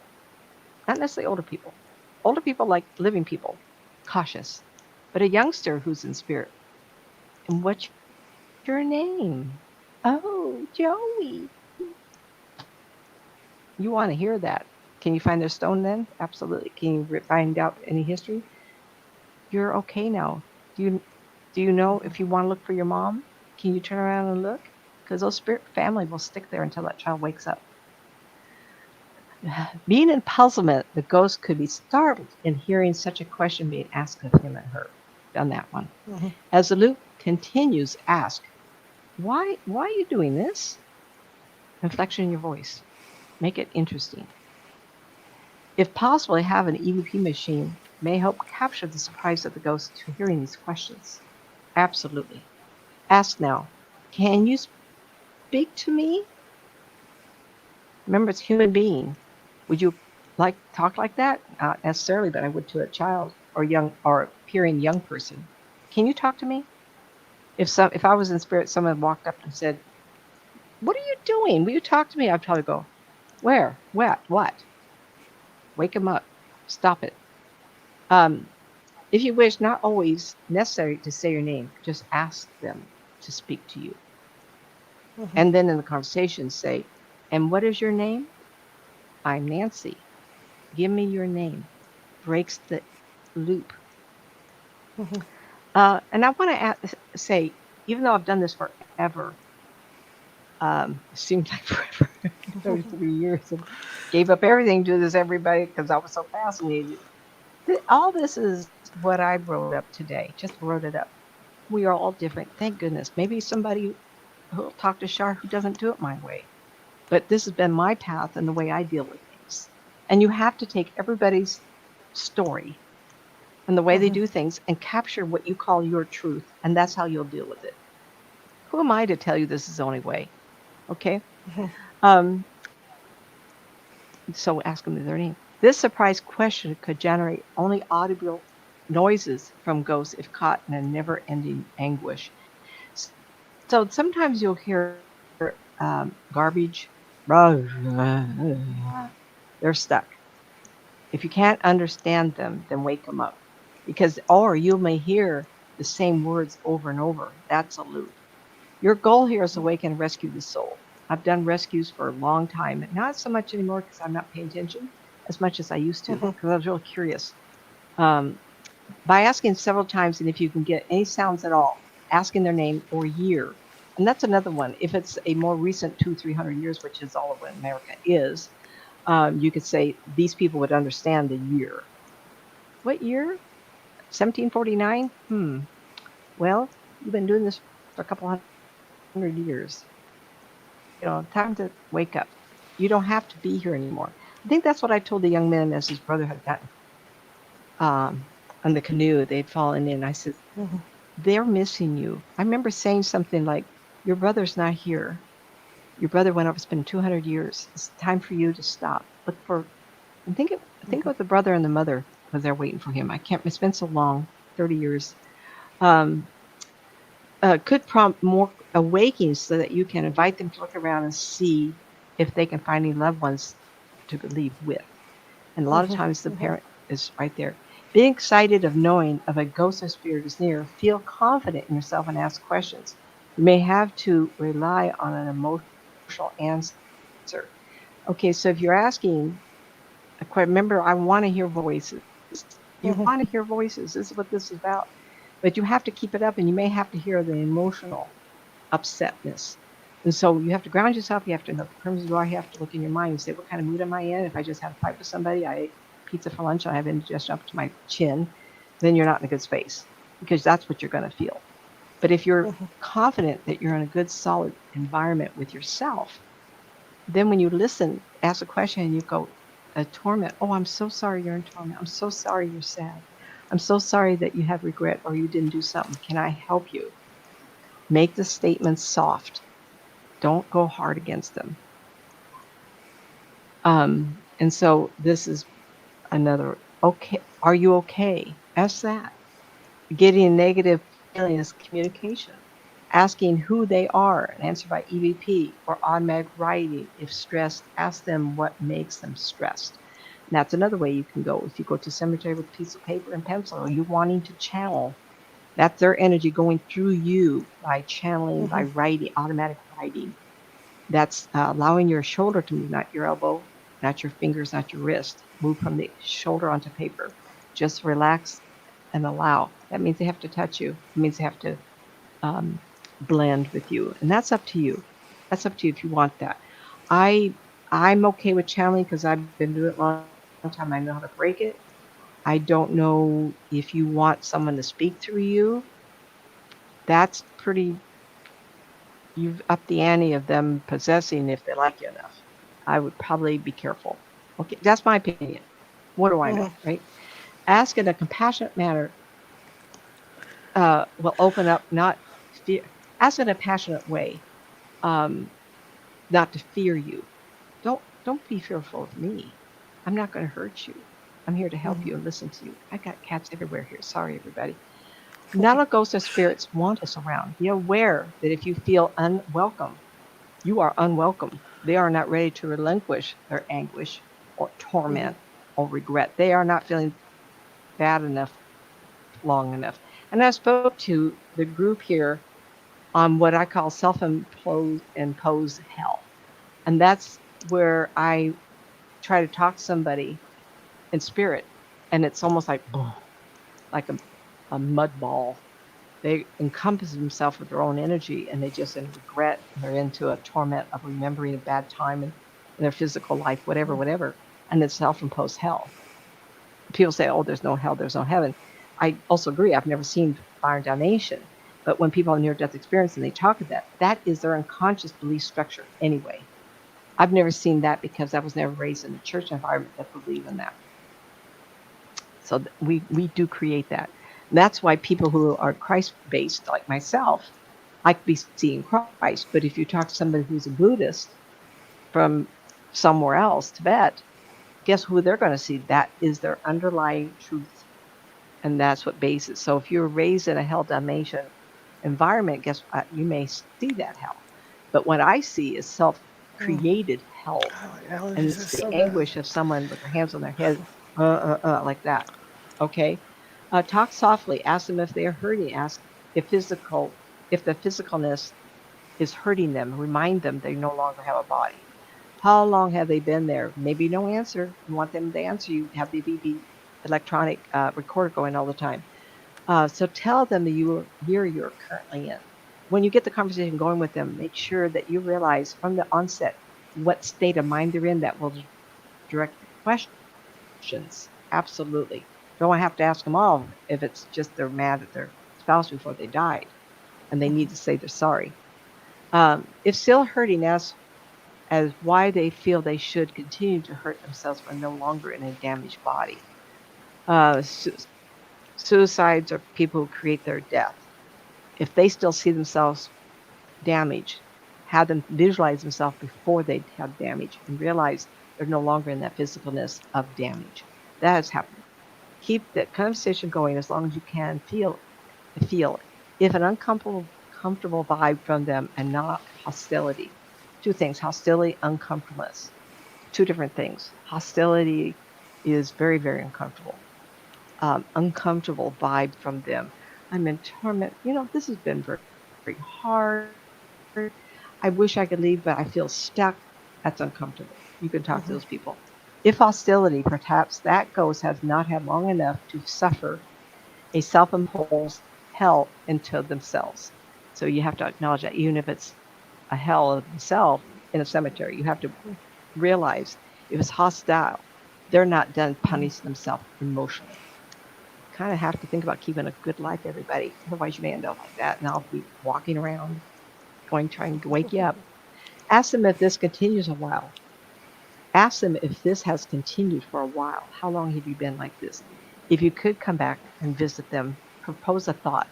Not necessarily older people. Older people like living people, cautious. But a youngster who's in spirit. And what's your name? Oh, Joey. You want to hear that. Can you find their stone then? Absolutely. Can you find out any history? You're okay now. Do you know if you want to look for your mom? Can you turn around and look? Because those spirit family will stick there until that child wakes up. Being in puzzlement, the ghost could be startled in hearing such a question being asked of him and her. Done that one. As the loop continues, ask, why are you doing this? Inflection in your voice. Make it interesting. If possible, have an EVP machine may help capture the surprise of the ghost to hearing these questions. Absolutely. Ask now, can you speak to me? Remember, it's a human being. Would you like to talk like that? Not necessarily, but I would to a child or appearing young person. Can you talk to me? If I was in spirit, someone walked up and said, what are you doing? Will you talk to me? I'd probably go, where? What? Wake them up. Stop it. If you wish, not always necessary to say your name, just ask them to speak to you. And then in the conversation say, and what is your name? I'm Nancy. Give me your name. Breaks the loop. And I want to say, even though I've done this forever, it seemed like forever, 33 years, and gave up everything to this everybody because I was so fascinated. All this is what I wrote up today. Just wrote it up. We are all different. Thank goodness. Maybe somebody who'll talk to Shar who doesn't do it my way. But this has been my path and the way I deal with things. And you have to take everybody's story and the way they do things and capture what you call your truth. And that's how you'll deal with it. Who am I to tell you this is the only way? Okay? So ask them their name. This surprise question could generate only audible noises from ghosts if caught in a never-ending anguish. So sometimes you'll hear garbage. They're stuck. If you can't understand them, then wake them up. Or you may hear the same words over and over. That's a loop. Your goal here is to awaken and rescue the soul. I've done rescues for a long time, not so much anymore because I'm not paying attention as much as I used to because I was really curious. By asking several times, and if you can get any sounds at all, asking their name or year. And that's another one. If it's a more recent 200-300 years, which is all of what America is, you could say these people would understand the year. What year? 1749? Well, you've been doing this for a couple hundred years. Time to wake up. You don't have to be here anymore. I think that's what I told the young man as his brother had gotten on the canoe. They'd fallen in. I said, they're missing you. I remember saying something like, your brother's not here. Your brother went up. It's been 200 years. It's time for you to stop. Look for, and think about the brother and the mother was there waiting for him. It's been so long, 30 years. could prompt more awakenings so that you can invite them to look around and see if they can find any loved ones to believe with. And a lot of times the parent is right there. Being excited of knowing of a ghost or spirit is near, feel confident in yourself and ask questions. You may have to rely on an emotional answer. Okay, so if you're asking, remember, I want to hear voices. You want to hear voices. This is what this is about. But you have to keep it up, and you may have to hear the emotional upsetness. And so you have to ground yourself. You have to know the terms you are. You have to look in your mind and say, what kind of mood am I in? If I just had a fight with somebody, I ate pizza for lunch, I have indigestion up to my chin, then you're not in a good space because that's what you're going to feel. But if you're confident that you're in a good, solid environment with yourself, then when you listen, ask a question and you go, a torment, oh, I'm so sorry you're in torment. I'm so sorry you're sad. I'm so sorry that you have regret or you didn't do something. Can I help you? Make the statements soft. Don't go hard against them. And so this is another, okay, are you okay? Ask that. Getting negative feeling is communication. Asking who they are, an answer by EVP or automatic writing. If stressed, ask them what makes them stressed. And that's another way you can go. If you go to cemetery with a piece of paper and pencil, or you wanting to channel, that's their energy going through you by channeling, by writing, automatic writing. That's allowing your shoulder to move, not your elbow, not your fingers, not your wrist. Move from the shoulder onto paper. Just relax and allow. That means they have to touch you. It means they have to um, blend with you, and that's up to you. That's up to you if you want that. I I'm okay with channeling because I've been doing it a long time. I know how to break it. I don't know if you want someone to speak through you. That's pretty. You've upped the ante of them possessing if they like you enough. I would probably be careful. Okay, that's my opinion. What do I know, right? Ask in a compassionate manner will open up, not fear. Ask in a passionate way, um, not to fear you. Don't be fearful of me. I'm not going to hurt you. I'm here to help you and listen to you. I got cats everywhere here. Sorry, everybody. Not all ghosts or spirits want us around. Be aware that if you feel unwelcome, you are unwelcome. They are not ready to relinquish their anguish or torment or regret. They are not feeling bad enough long enough. And I spoke to the group here on what I call self-imposed hell. And that's where I try to talk to somebody in spirit, and it's almost like a mud ball. They encompass themselves with their own energy, and they just in regret. And they're into a torment of remembering a bad time in their physical life, whatever, and it's self-imposed hell. People say, "Oh, there's no hell, there's no heaven." I also agree. I've never seen fire and damnation, but when people have near-death experience and they talk of that, that is their unconscious belief structure anyway. I've never seen that because I was never raised in a church environment that believe in that. So we do create that. And that's why people who are Christ based, like myself, like to be seeing Christ. But if you talk to somebody who's a Buddhist from somewhere else, Tibet, guess who they're going to see? That is their underlying truth. And that's what bases. So if you're raised in a hell damnation environment, guess what? You may see that hell. But what I see is self-created hell. And it's the anguish of someone with their hands on their head, like that. Okay? Talk softly. Ask them if they are hurting. Ask if the physicalness is hurting them. Remind them they no longer have a body. How long have they been there? Maybe no answer. You want them to answer you. Have the BB electronic recorder going all the time. So tell them the year you're currently in. When you get the conversation going with them, make sure that you realize from the onset what state of mind they're in. That will direct the questions. Absolutely. Don't have to ask them all if it's just they're mad at their spouse before they died and they need to say they're sorry. If still hurting, ask as why they feel they should continue to hurt themselves when no longer in a damaged body. Suicides are people who create their death. If they still see themselves damaged, have them visualize themselves before they have damage and realize they're no longer in that physicalness of damage. That has happened. Keep that conversation going as long as you can feel. If an uncomfortable uncomfortable vibe from them and not hostility. Two things: hostility, uncomfortableness. Two different things. Hostility is very, very uncomfortable. Uncomfortable vibe from them. I'm in torment. This has been very, very hard. I wish I could leave, but I feel stuck. That's uncomfortable. You can talk to those Mm-hmm. people. If hostility, perhaps that ghost has not had long enough to suffer a self-imposed hell into themselves. So you have to acknowledge that even if it's a hell of themselves in a cemetery, you have to realize if it's hostile, they're not done Mm-hmm. punishing themselves emotionally. Kind of have to think about keeping a good life, everybody. Otherwise, you may end up like that, and I'll be walking around, trying to wake you up. Ask them if this continues a while. Ask them if this has continued for a while. How long have you been like this? If you could come back and visit them, propose a thought.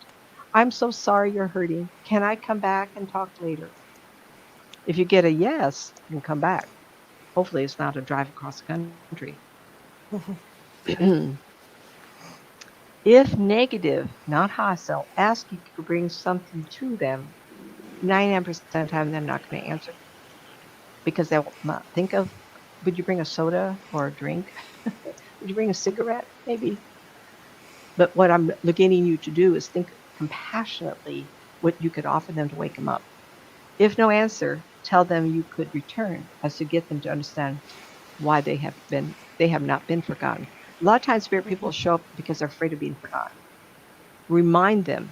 I'm so sorry you're hurting. Can I come back and talk later? If you get a yes, you can come back. Hopefully, it's not a drive across the country. If negative, not hostile, ask you to bring something to them. 99% of the time, they're not going to answer because they'll think of, would you bring a soda or a drink? Would you bring a cigarette? Maybe. But what I'm getting you to do is think compassionately what you could offer them to wake them up. If no answer, tell them you could return as to get them to understand why they have not been forgotten. A lot of times spirit people show up because they're afraid of being forgotten. Remind them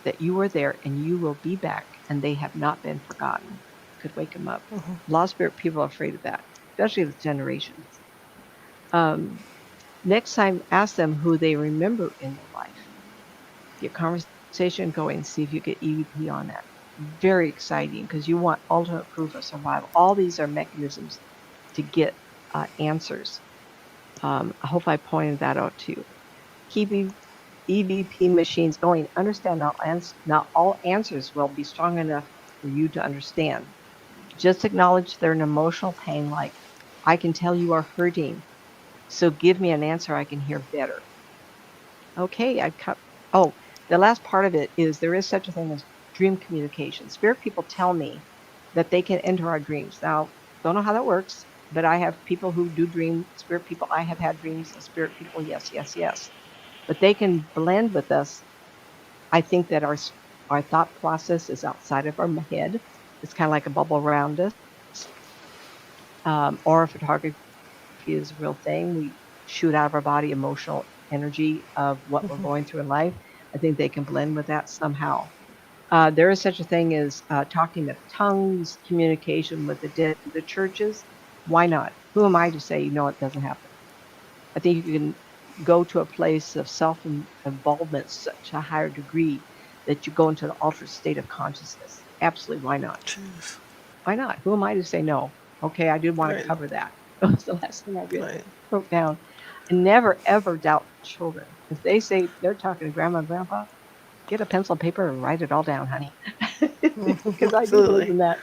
that you are there and you will be back and they have not been forgotten. Could wake them up. Mm-hmm. A lot of spirit people are afraid of that, especially with generations. Um, Next time, ask them who they remember in their life. Get conversation going, see if you get EVP on that. Very exciting because you want ultimate proof of survival. All these are mechanisms to get answers. I hope I pointed that out to you. Keep EVP machines going. Understand not all answers will be strong enough for you to understand. Just acknowledge they're an emotional pain, like, I can tell you are hurting, so give me an answer I can hear better. Okay, oh, the last part of it is there is such a thing as dream communication. Spirit people tell me that they can enter our dreams. Now, don't know how that works, but I have people who do dream, spirit people. I have had dreams of spirit people, yes, yes, yes. But they can blend with us. I think that our thought process is outside of our head. It's kind of like a bubble around us. Aura photography is a real thing. We shoot out of our body emotional energy of what we're going through in life. I think they can blend with that somehow. There is such a thing as talking of tongues, communication with the dead through the churches. Why not? Who am I to say, it doesn't happen? I think you can go to a place of self involvement such a higher degree that you go into an altered state of consciousness. Absolutely. Why not? Jeez. Why not? Who am I to say no? Okay, I did want to Right. cover that. That was the last thing I Right. wrote down. And never ever doubt children. If they say they're talking to grandma and grandpa, get a pencil and paper and write it all down, honey. Because I do believe Absolutely. in that.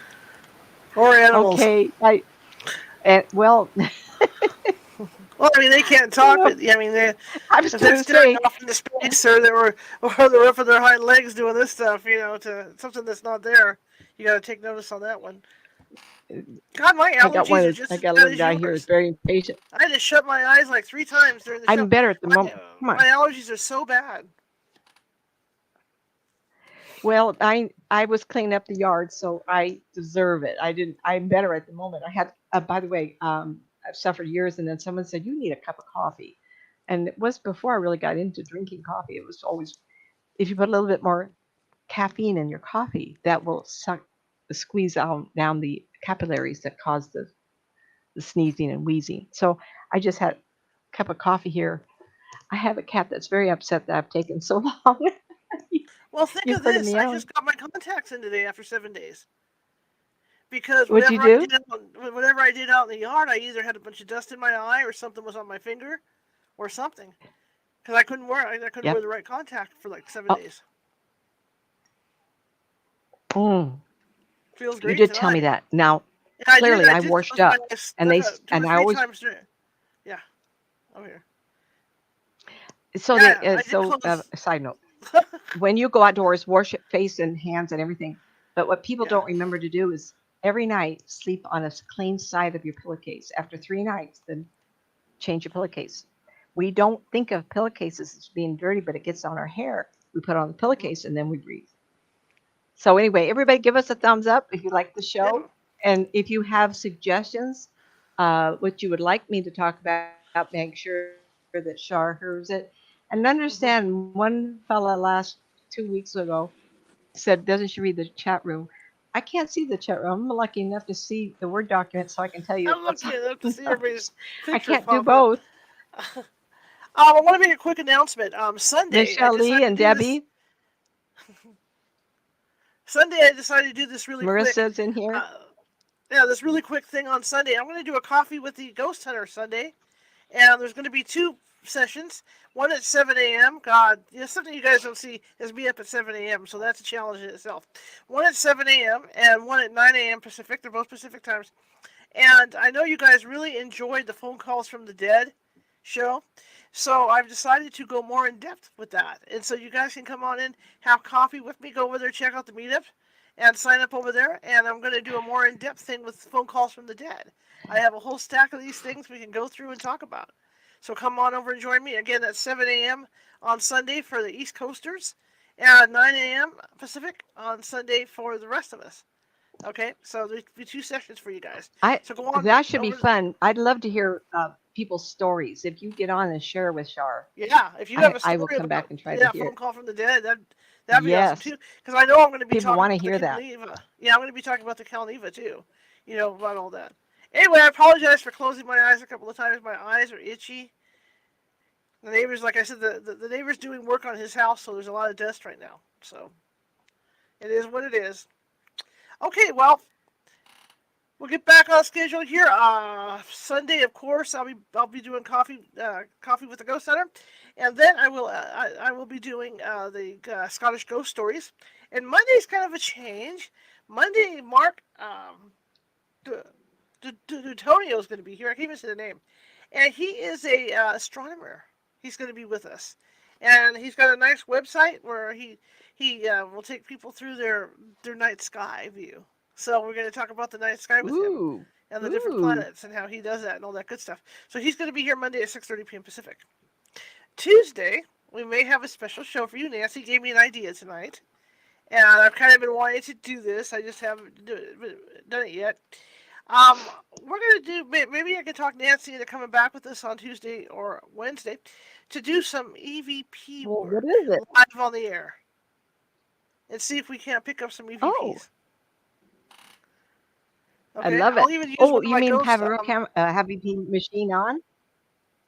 Or animals. Okay, well, Well, I mean, they can't talk, but I mean, I was if they're going to staring say, off into space, or they're up on their hind legs doing this stuff, to something that's not there, you got to take notice on that one. God, my allergies are just I as got a bad little as guy here who's yours. very impatient. I had to shut my eyes like 3 times during the show. I'm better at the My moment. Come on. my allergies are so bad. Well, I was cleaning up the yard, so I deserve it. I didn't. I'm better at the moment. I had, by the way, I've suffered years, and then someone said you need a cup of coffee, and it was before I really got into drinking coffee. It was always if you put a little bit more caffeine in your coffee, that will squeeze out down the capillaries that cause the sneezing and wheezing. So I just had a cup of coffee here. I have a cat that's very upset that I've taken so long. Well, think You've of heard of this. I meowing. just got my contacts in today after 7 days because What'd you do? whatever I did out in the yard, I either had a bunch of dust in my eye or something was on my finger or something because I couldn't wear Yep. the right contact for like seven Oh, days. mm, Feels you great did tell tonight. me that. Now, Yeah, I did. clearly, I I did washed close my up, eyes and two or I three always times. Yeah, over here. so Yeah, they I did so close. side note. When you go outdoors, wash your face and hands and everything. But what people Yeah. don't remember to do is every night sleep on a clean side of your pillowcase. After 3 nights, then change your pillowcase. We don't think of pillowcases as being dirty, but it gets on our hair. We put it on the Hmm. pillowcase and then we breathe. So anyway, everybody give us a thumbs up if you like the Yeah. show. And if you have suggestions, what you would like me to talk about, make sure that Shar hears it. And understand Hmm. one fella last 2 weeks ago said, doesn't she read the chat room? I can't see the chat room. I'm lucky enough to see the Word document so I can tell you I'm what's looking on up to see those. everybody's I pictures can't do popping up. both. I want to make a quick announcement. Sunday, I Michelle Lee decided to and do this. Debbie, Sunday, I decided to do this really quick. Marissa's in here. Uh, yeah, this really quick thing on Sunday. I'm going to do a coffee with the ghost hunter Sunday, and there's going to be two sessions. One at 7 a.m. God, something you guys don't see is me up at 7 a.m. So that's a challenge in itself. One at 7 a.m. and one at 9 a.m. Pacific. They're both Pacific times. And I know you guys really enjoyed the phone calls from the dead show. So I've decided to go more in depth with that. And so you guys can come on in, have coffee with me, go over there, check out the meetup, and sign up over there. And I'm going to do a more in depth thing with phone calls from the dead. I have a whole stack of these things we can go through and talk about. So come on over and join me. Again, at 7 a.m. on Sunday for the East Coasters, and 9 a.m. Pacific on Sunday for the rest of us. Okay, so there'll be two sessions for you guys. I So go on That should be over. fun. I'd love to hear people's stories. If you get on and share with Shar, Yeah, if you have a I will story come back about and try to hear phone it. call from the dead, that'd be awesome Yes, too. Because I know I'm going to be people talking want to about the hear that. Calneva. Yeah, I'm going to be talking about the Calneva too. About all that. Anyway, I apologize for closing my eyes a couple of times. My eyes are itchy. The neighbors, like I said, the neighbor's doing work on his house, so there's a lot of dust right now. So it is what it is. Okay, well, we'll get back on schedule here. Sunday, of course, I'll be doing coffee with the ghost hunter, and then I will be doing the Scottish ghost stories. And Monday's kind of a change. Monday, Mark D'Antonio is going to be here. I can't even say the name, and he is a astronomer. He's going to be with us, and he's got a nice website where he will take people through their night sky view. So we're going to talk about the night sky with him Ooh, and the different ooh. planets and how he does that and all that good stuff. So he's going to be here Monday at 6:30 p.m. Pacific. Tuesday, we may have a special show for you. Nancy gave me an idea tonight, and I've kind of been wanting to do this. I just haven't done it yet. Um, we're going to do, maybe I can talk Nancy into coming back with us on Tuesday or Wednesday to do some EVP Well, what work is it? live on the air and see if we can't pick up some Oh, EVPs. I Okay, love I'll it. even use Oh, one of you my mean ghost. have a real have a machine on?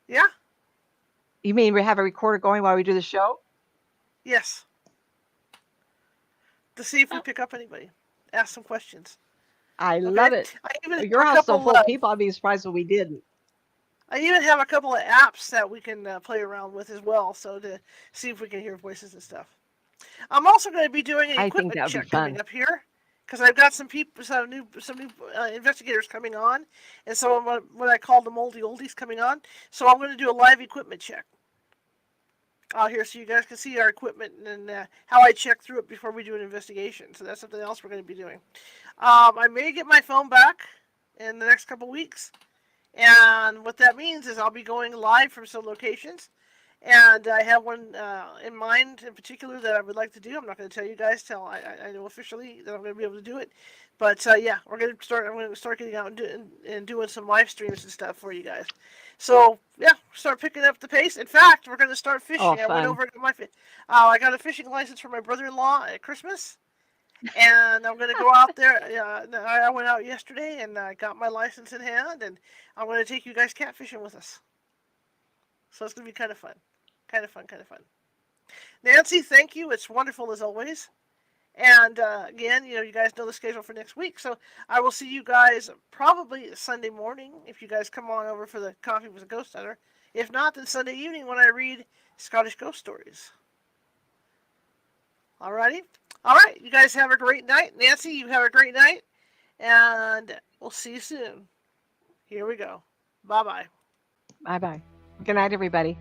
Yeah, You mean we have a recorder going while we do the show? yes, to see if we Oh, pick up anybody. Ask some questions. I Okay, love it. I even have Your a house so couple. full of people. I'd be surprised if we didn't. I even have a couple of apps that we can play around with as well, so to see if we can hear voices and stuff. I'm also going to be doing an I think equipment that would be check coming fun. up here because I've got some new investigators coming on, and so what I call the moldy oldies coming on. So I'm going to do a live equipment check out here so you guys can see our equipment and how I check through it before we do an investigation. So that's something else we're going to be doing. I may get my phone back in the next couple weeks, and what that means is I'll be going live from some locations. And I have one in mind in particular that I would like to do. I'm not going to tell you guys till I know officially that I'm going to be able to do it. But yeah, we're going to start. I'm going to start getting out and doing some live streams and stuff for you guys. So yeah, start picking up the pace. In fact, we're going to start Oh, fishing. I went fun. over and got I got a fishing license for my brother-in-law at Christmas, and I'm going to go out there. I went out yesterday and I got my license in hand, and I'm going to take you guys catfishing with us. So it's going to be kind of fun. Kind of fun, kind of fun. Nancy, thank you. It's wonderful as always. And again, you guys know the schedule for next week. So I will see you guys probably Sunday morning if you guys come on over for the Coffee with a Ghost Hunter. If not, then Sunday evening when I read Scottish Ghost Stories. Alrighty? Alright, you guys have a great night. Nancy, you have a great night. And we'll see you soon. Here we go. Bye-bye. Bye bye. Good night, everybody.